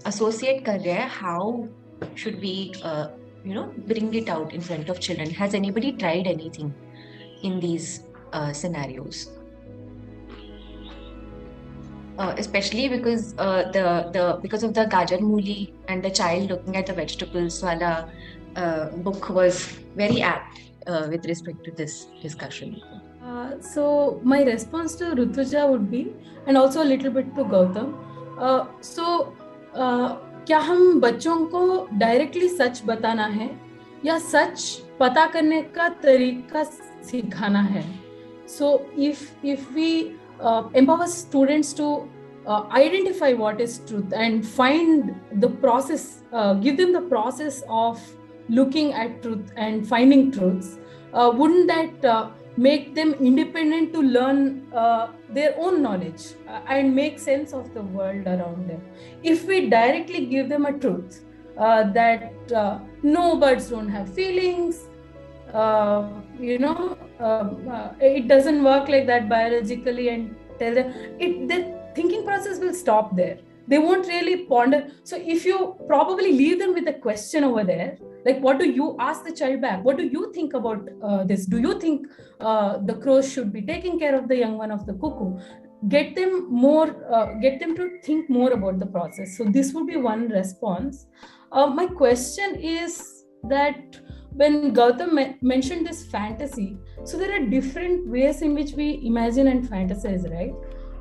associate कर रहे हैं. How should we bring it out in front of children? Has anybody tried anything in these scenarios? Especially because because of the Gajar Mooli and the child looking at the vegetables wala book was very apt with respect to this discussion. So my response to Rutuja would be, and also a little bit to Gautam, क्या हम बच्चों को directly सच बताना है या सच पता करने का तरीका सिखाना है. So if we empower students to identify what is truth and find the process, give them the process of looking at truth and finding truths, wouldn't that make them independent to learn their own knowledge and make sense of the world around them? If we directly give them a truth that no, birds don't have feelings, it doesn't work like that biologically, and tell them, the thinking process will stop there. They won't really ponder. So if you probably leave them with a question over there, like, what do you ask the child back? What do you think about this? Do you think the crows should be taking care of the young one of the cuckoo? Get them to think more about the process. So this would be one response. My question is that when Gautam mentioned this fantasy, so there are different ways in which we imagine and fantasize, right?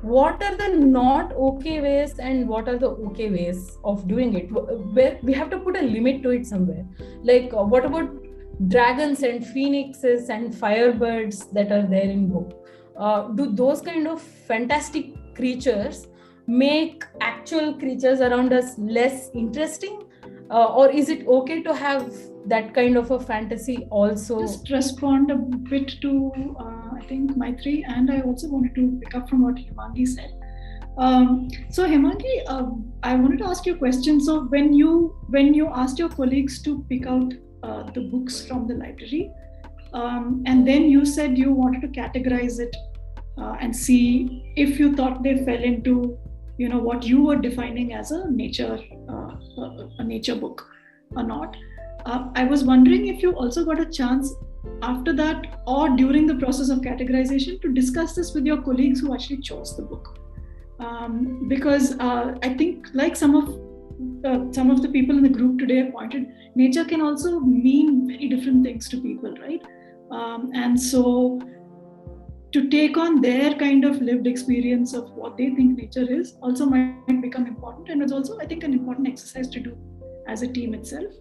What are the not okay ways and what are the okay ways of doing it? Where we have to put a limit to it somewhere. Like, what about dragons and phoenixes and firebirds that are there in book? Do those kind of fantastic creatures make actual creatures around us less interesting? Or is it okay to have that kind of a fantasy also? Just respond a bit to, I think, Maitri, and I also wanted to pick up from what Hemangi said. So Hemangi, I wanted to ask you a question. So when you asked your colleagues to pick out the books from the library, and then you said you wanted to categorize it and see if you thought they fell into, what you were defining as a nature book or not. I was wondering if you also got a chance after that or during the process of categorization to discuss this with your colleagues who actually chose the book. Because I think, like some of the people in the group today pointed, nature can also mean very different things to people, right? And so to take on their kind of lived experience of what they think nature is also might become important, and it's also, I think, an important exercise to do as a team itself.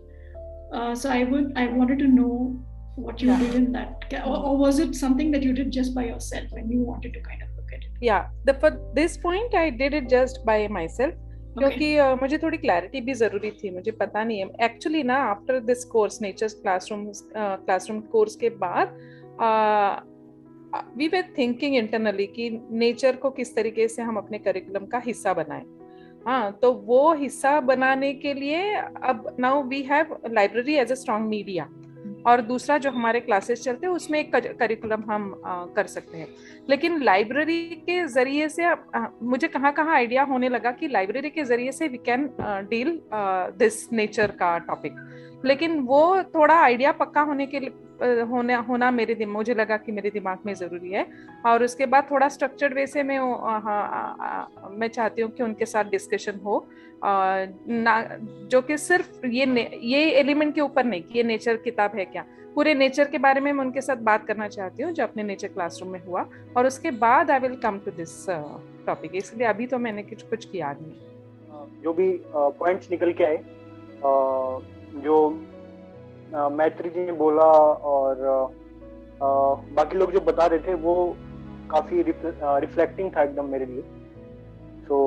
So I wanted to know what you did in that, or was it something that you did just by yourself and you wanted to kind of look at it? Yeah, for this point I did it just by myself, क्योंकि मुझे थोड़ी clarity भी जरूरी थी. मुझे पता नहीं है एक्चुअली ना, after this course nature's classroom course के बाद वी वर थिंकिंग इंटरनली कि नेचर को किस तरीके से हम अपने करिकुलम का हिस्सा बनाएं. हाँ, तो वो हिस्सा बनाने के लिए अब now we have library as a strong media, और दूसरा जो हमारे क्लासेस चलते हैं उसमें एक करिकुलम हम कर सकते हैं. लेकिन लाइब्रेरी के जरिए से मुझे कहाँ आइडिया होने लगा कि लाइब्रेरी के जरिए से we can deal this nature का टॉपिक. लेकिन वो थोड़ा आइडिया पक्का होने के लिए होना मुझे लगा कि मेरे दिमाग में ज़रूरी है. और उसके बाद थोड़ा स्ट्रक्चर्ड वे से मैं चाहती हूँ कि उनके साथ डिस्कशन हो, ना जो कि सिर्फ ये एलिमेंट के ऊपर नहीं कि ये नेचर किताब है क्या, पूरे नेचर के बारे में मैं उनके साथ बात करना चाहती हूँ जो अपने नेचर क्लासरूम में हुआ, और उसके बाद I will come to this topic. इसलिए अभी तो मैंने कुछ किया नहीं. जो भी पॉइंट्स निकल के आए, जो मैत्री जी ने बोला और बाकी लोग जो बता रहे थे, वो काफी रिफ्लेक्टिंग था एकदम मेरे लिए. सो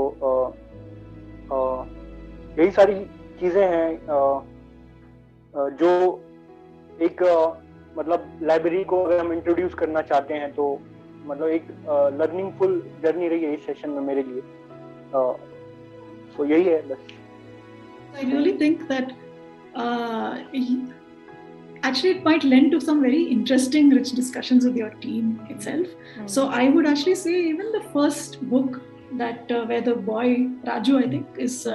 यही सारी चीजें हैं जो एक मतलब लाइब्रेरी को अगर हम इंट्रोड्यूस करना चाहते हैं तो मतलब एक लर्निंगफुल जर्नी रही है इस सेशन में मेरे लिए. सो यही है बस. I really think that actually it might lend to some very interesting, rich discussions with your team itself. So I would actually say even the first book that where the boy Raju, I think, is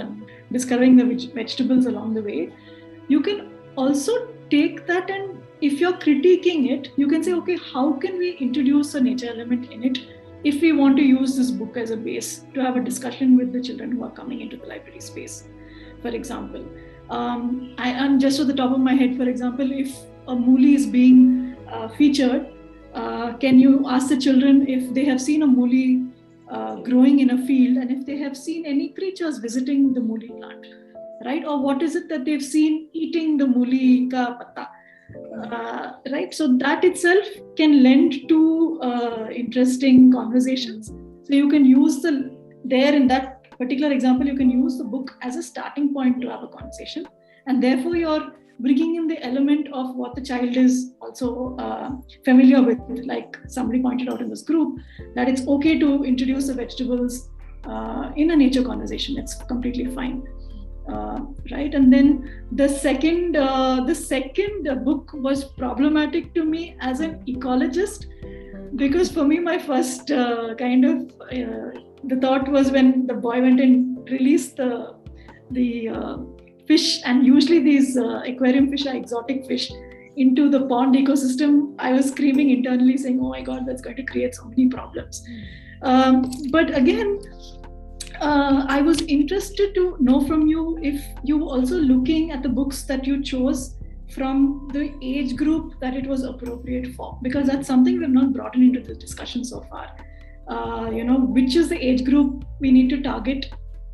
discovering the vegetables along the way, you can also take that, and if you're critiquing it, you can say, okay, how can we introduce a nature element in it if we want to use this book as a base to have a discussion with the children who are coming into the library space, for example. And just at the top of my head, for example, if a mooly is being featured, can you ask the children if they have seen a mooly growing in a field, and if they have seen any creatures visiting the mooly plant, right? Or what is it that they've seen eating the mooly ka patta? right? So that itself can lend to interesting conversations. So you can use there in that particular example, you can use the book as a starting point to have a conversation, and therefore you're bringing in the element of what the child is also familiar with. Like somebody pointed out in this group, that it's okay to introduce the vegetables in a nature conversation. It's completely fine. Right, and then the second book was problematic to me as an ecologist, because for me my first the thought was when the boy went and released the fish, and usually these aquarium fish are exotic fish, into the pond ecosystem. I was screaming internally saying, oh my god, that's going to create so many problems. But again, I was interested to know from you if you were also looking at the books that you chose from the age group that it was appropriate for, because that's something we've not brought into the discussion so far. Which is the age group we need to target,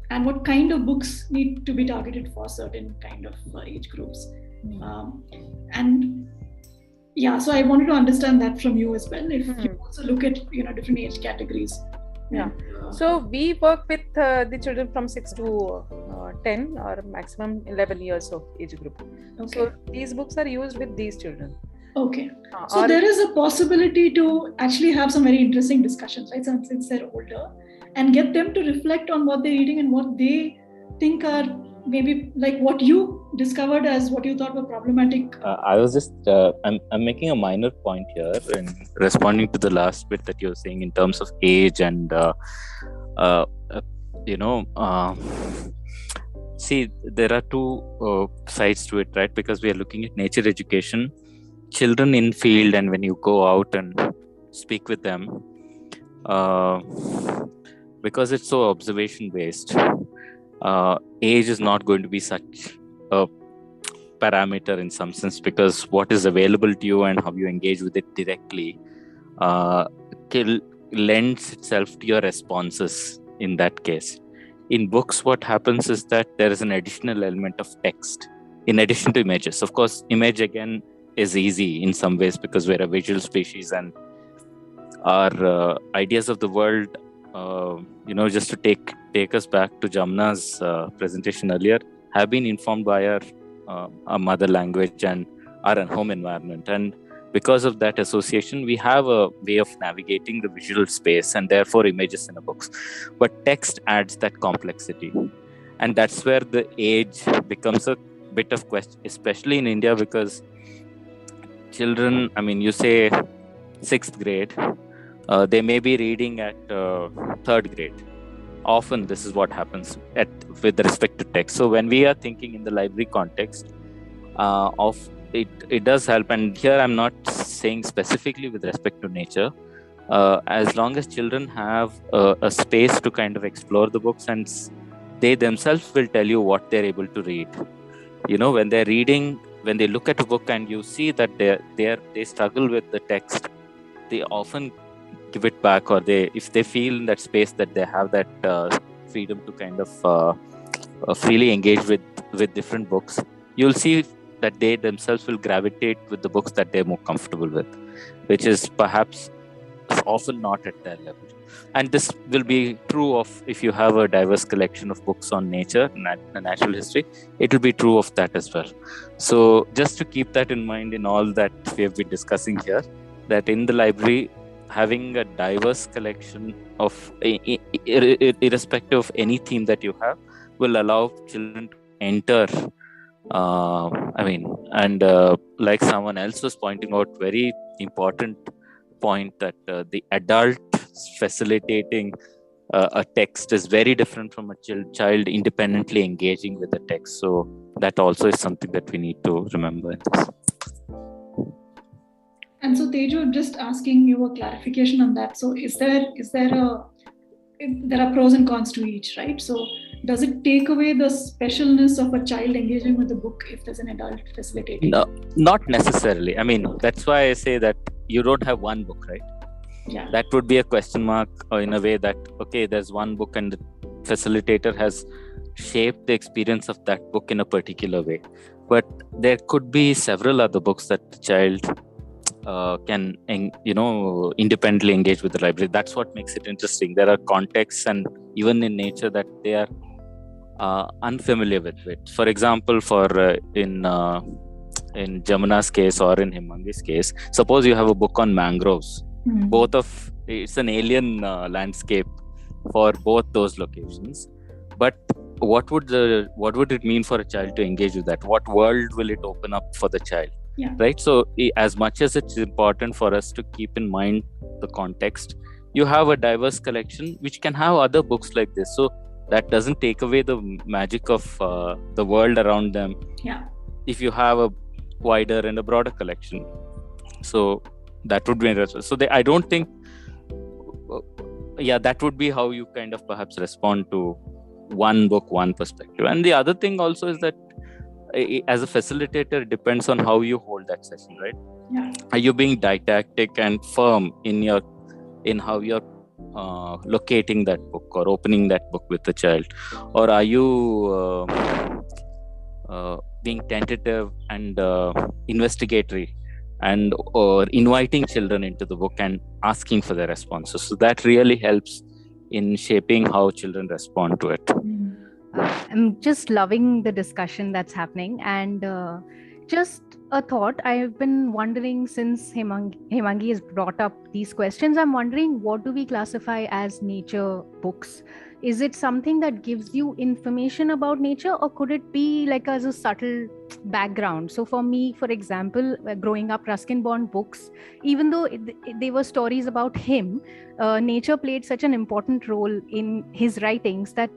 and what kind of books need to be targeted for certain kind of age groups. So I wanted to understand that from you as well, if you also look at different age categories. Yeah. So we work with the children from 6 to 10 or maximum 11 years of age group. Okay. So these books are used with these children. Okay. So there is a possibility to actually have some very interesting discussions, right? Since they're older, and get them to reflect on what they're reading and what they think are maybe like what you discovered as what you thought were problematic. I was just I'm making a minor point here in responding to the last bit that you're saying in terms of age and see, there are two sides to it, right? Because we are looking at nature education, children in field, and when you go out and speak with them, because it's so observation based, age is not going to be such a parameter in some sense, because what is available to you and how you engage with it directly lends itself to your responses in that case. In books, what happens is that there is an additional element of text in addition to images. Of course, image again is easy in some ways because we're a visual species, and our ideas of the world, just to take us back to Jamna's presentation earlier, have been informed by our mother language and our home environment. And because of that association, we have a way of navigating the visual space and therefore images in the books. But text adds that complexity. And that's where the age becomes a bit of question, especially in India, because children, you say 6th grade, they may be reading at 3rd grade. Often this is what happens with respect to text. So when we are thinking in the library context of it does help. And here I'm not saying specifically with respect to nature. As long as children have a space to kind of explore the books, and they themselves will tell you what they're able to read. When they're reading, when they look at a book and you see that they struggle with the text, they often give it back, or if they feel in that space that they have that freedom to kind of freely engage with different books, you'll see that they themselves will gravitate with the books that they're more comfortable with, which is perhaps often not at their level. And this will be true of if you have a diverse collection of books on nature, natural history, it will be true of that as well. So just to keep that in mind in all that we have been discussing here, that in the library, having a diverse collection of, irrespective of any theme that you have, will allow children to enter. Like someone else was pointing out, very important point, that the adult facilitating a text is very different from a child independently engaging with the text. So that also is something that we need to remember in this. And so Teju, just asking you a clarification on that. So there are pros and cons to each, right? So does it take away the specialness of a child engaging with the book if there's an adult facilitating? No, not necessarily. That's why I say that you don't have one book, right? Yeah. That would be a question mark, or in a way that, okay, there's one book and the facilitator has shaped the experience of that book in a particular way. but there could be several other books that the child can independently engage with the library. That's what makes it interesting. There are contexts and even in nature that they are unfamiliar with it. For example, in Jamuna's case or in Hemangi's case, suppose you have a book on mangroves. It's an alien landscape for both those locations. But what would it mean for a child to engage with that? What world will it open up for the child? Yeah. Right. So as much as it's important for us to keep in mind the context, you have a diverse collection which can have other books like this. So that doesn't take away the magic of the world around them. Yeah. If you have a wider and a broader collection, so that would be interesting. So I don't think, that would be how you kind of perhaps respond to one book, one perspective. And the other thing also is that as a facilitator, it depends on how you hold that session, right? Yeah. Are you being didactic and firm in how you're locating that book or opening that book with the child, or are you being tentative and investigatory and or inviting children into the book and asking for their responses? So that really helps in shaping how children respond to it. I'm just loving the discussion that's happening, and just a thought. I've been wondering since Hemangi has brought up these questions, I'm wondering, what do we classify as nature books? Is it something that gives you information about nature, or could it be like as a subtle background? So for me, for example, growing up, Ruskin-Bond books, even though they were stories about him, nature played such an important role in his writings that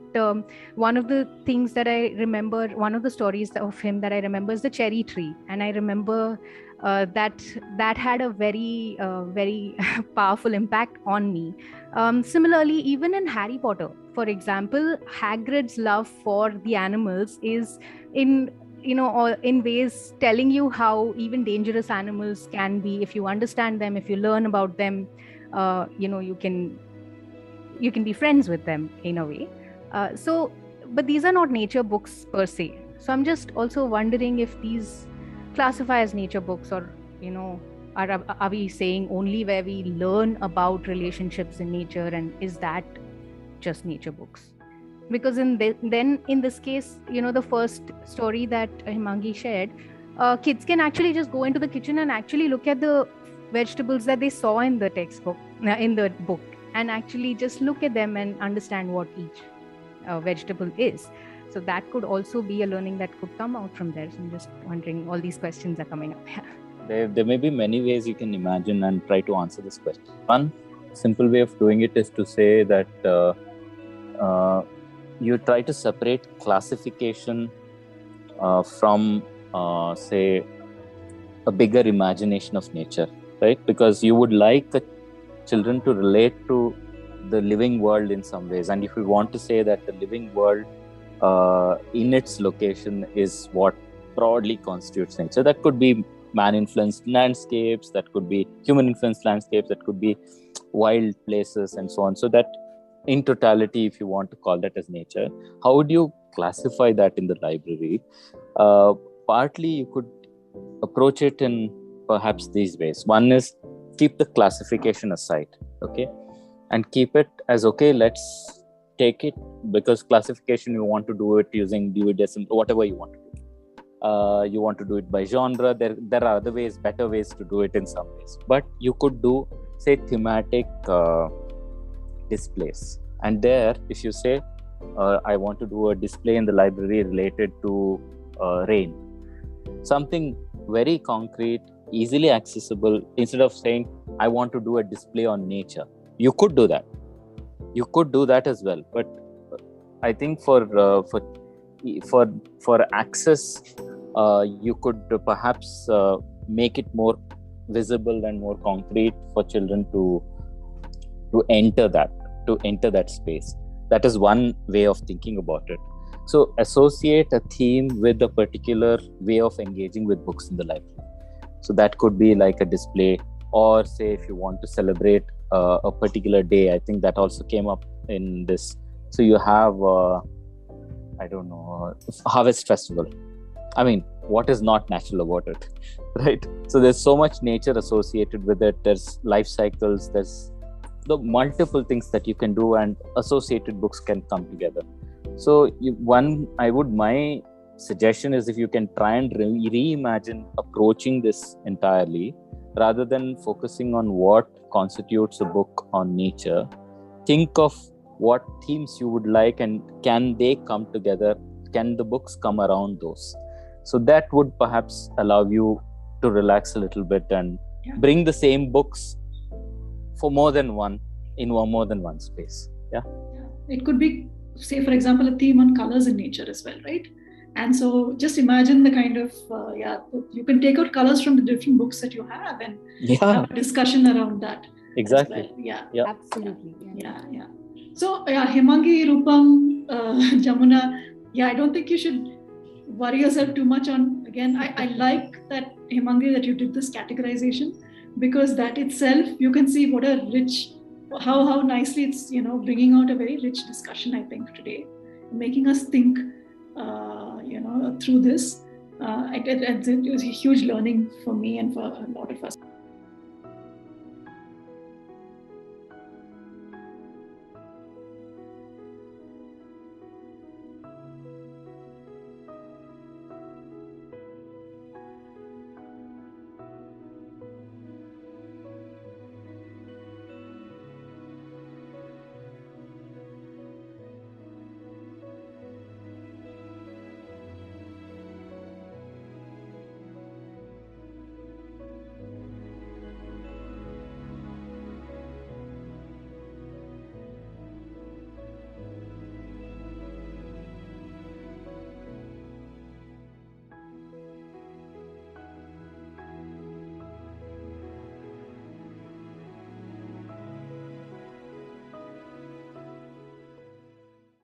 one of the things that I remember, one of the stories of him that I remember is the cherry tree. And I remember that had a very, very powerful impact on me. Similarly, even in Harry Potter, for example, Hagrid's love for the animals is in ways telling you how even dangerous animals can be. If you understand them, if you learn about them, you can be friends with them in a way. But these are not nature books per se. So I'm just also wondering if these classify as nature books, or are we saying only where we learn about relationships in nature, and is that just nature books? Because in this case, the first story that Hemangi shared, kids can actually just go into the kitchen and actually look at the vegetables that they saw in the textbook, in the book, and actually just look at them and understand what each vegetable is. So that could also be a learning that could come out from there. So I'm just wondering, all these questions are coming up. There may be many ways you can imagine and try to answer this question. One simple way of doing it is to say that you try to separate classification from, say, a bigger imagination of nature, right? Because you would like the children to relate to the living world in some ways. And if we want to say that the living world in its location is what broadly constitutes nature, that could be man-influenced landscapes, that could be human-influenced landscapes, that could be wild places and so on. So that in totality, if you want to call that as nature, how would you classify that in the library? Partly you could approach it in perhaps these ways. One is keep the classification aside, okay? And keep it as, okay, let's take it, because classification, you want to do it using Dewey Decimal, whatever you want to do. You want to do it by genre. There are other ways, better ways to do it in some ways. But you could do, say, thematic displays. And there, if you say, I want to do a display in the library related to rain, something very concrete, easily accessible, instead of saying, I want to do a display on nature. You could do that. You could do that as well. But I think for access, you could perhaps make it more visible and more concrete for children to enter that space. That is one way of thinking about it. So associate a theme with a particular way of engaging with books in the library. So that could be like a display, or say if you want to celebrate a particular day. I think that also came up in this. So you have, Harvest Festival. I mean, what is not natural about it, right? So there's so much nature associated with it. There's life cycles, there's the multiple things that you can do, and associated books can come together. So my suggestion is, if you can try and reimagine approaching this entirely, rather than focusing on what constitutes a book on nature, think of what themes you would like, and can they come together? Can the books come around those? So that would perhaps allow you to relax a little bit and bring the same books for more than one space. It could be, say, for example, a theme on colors in nature as well, right? And so just imagine the kind of, you can take out colors from the different books that you have and have a discussion around that. Exactly. Well. Absolutely. Yeah. So, Hemangi, Rupam, Jamuna, I don't think you should worry yourself too much on, again, I like that, Hemangi, that you did this categorization, because that itself, you can see what a rich, how nicely it's, bringing out a very rich discussion, I think, today, making us think, through this. It was a huge learning for me and for a lot of us.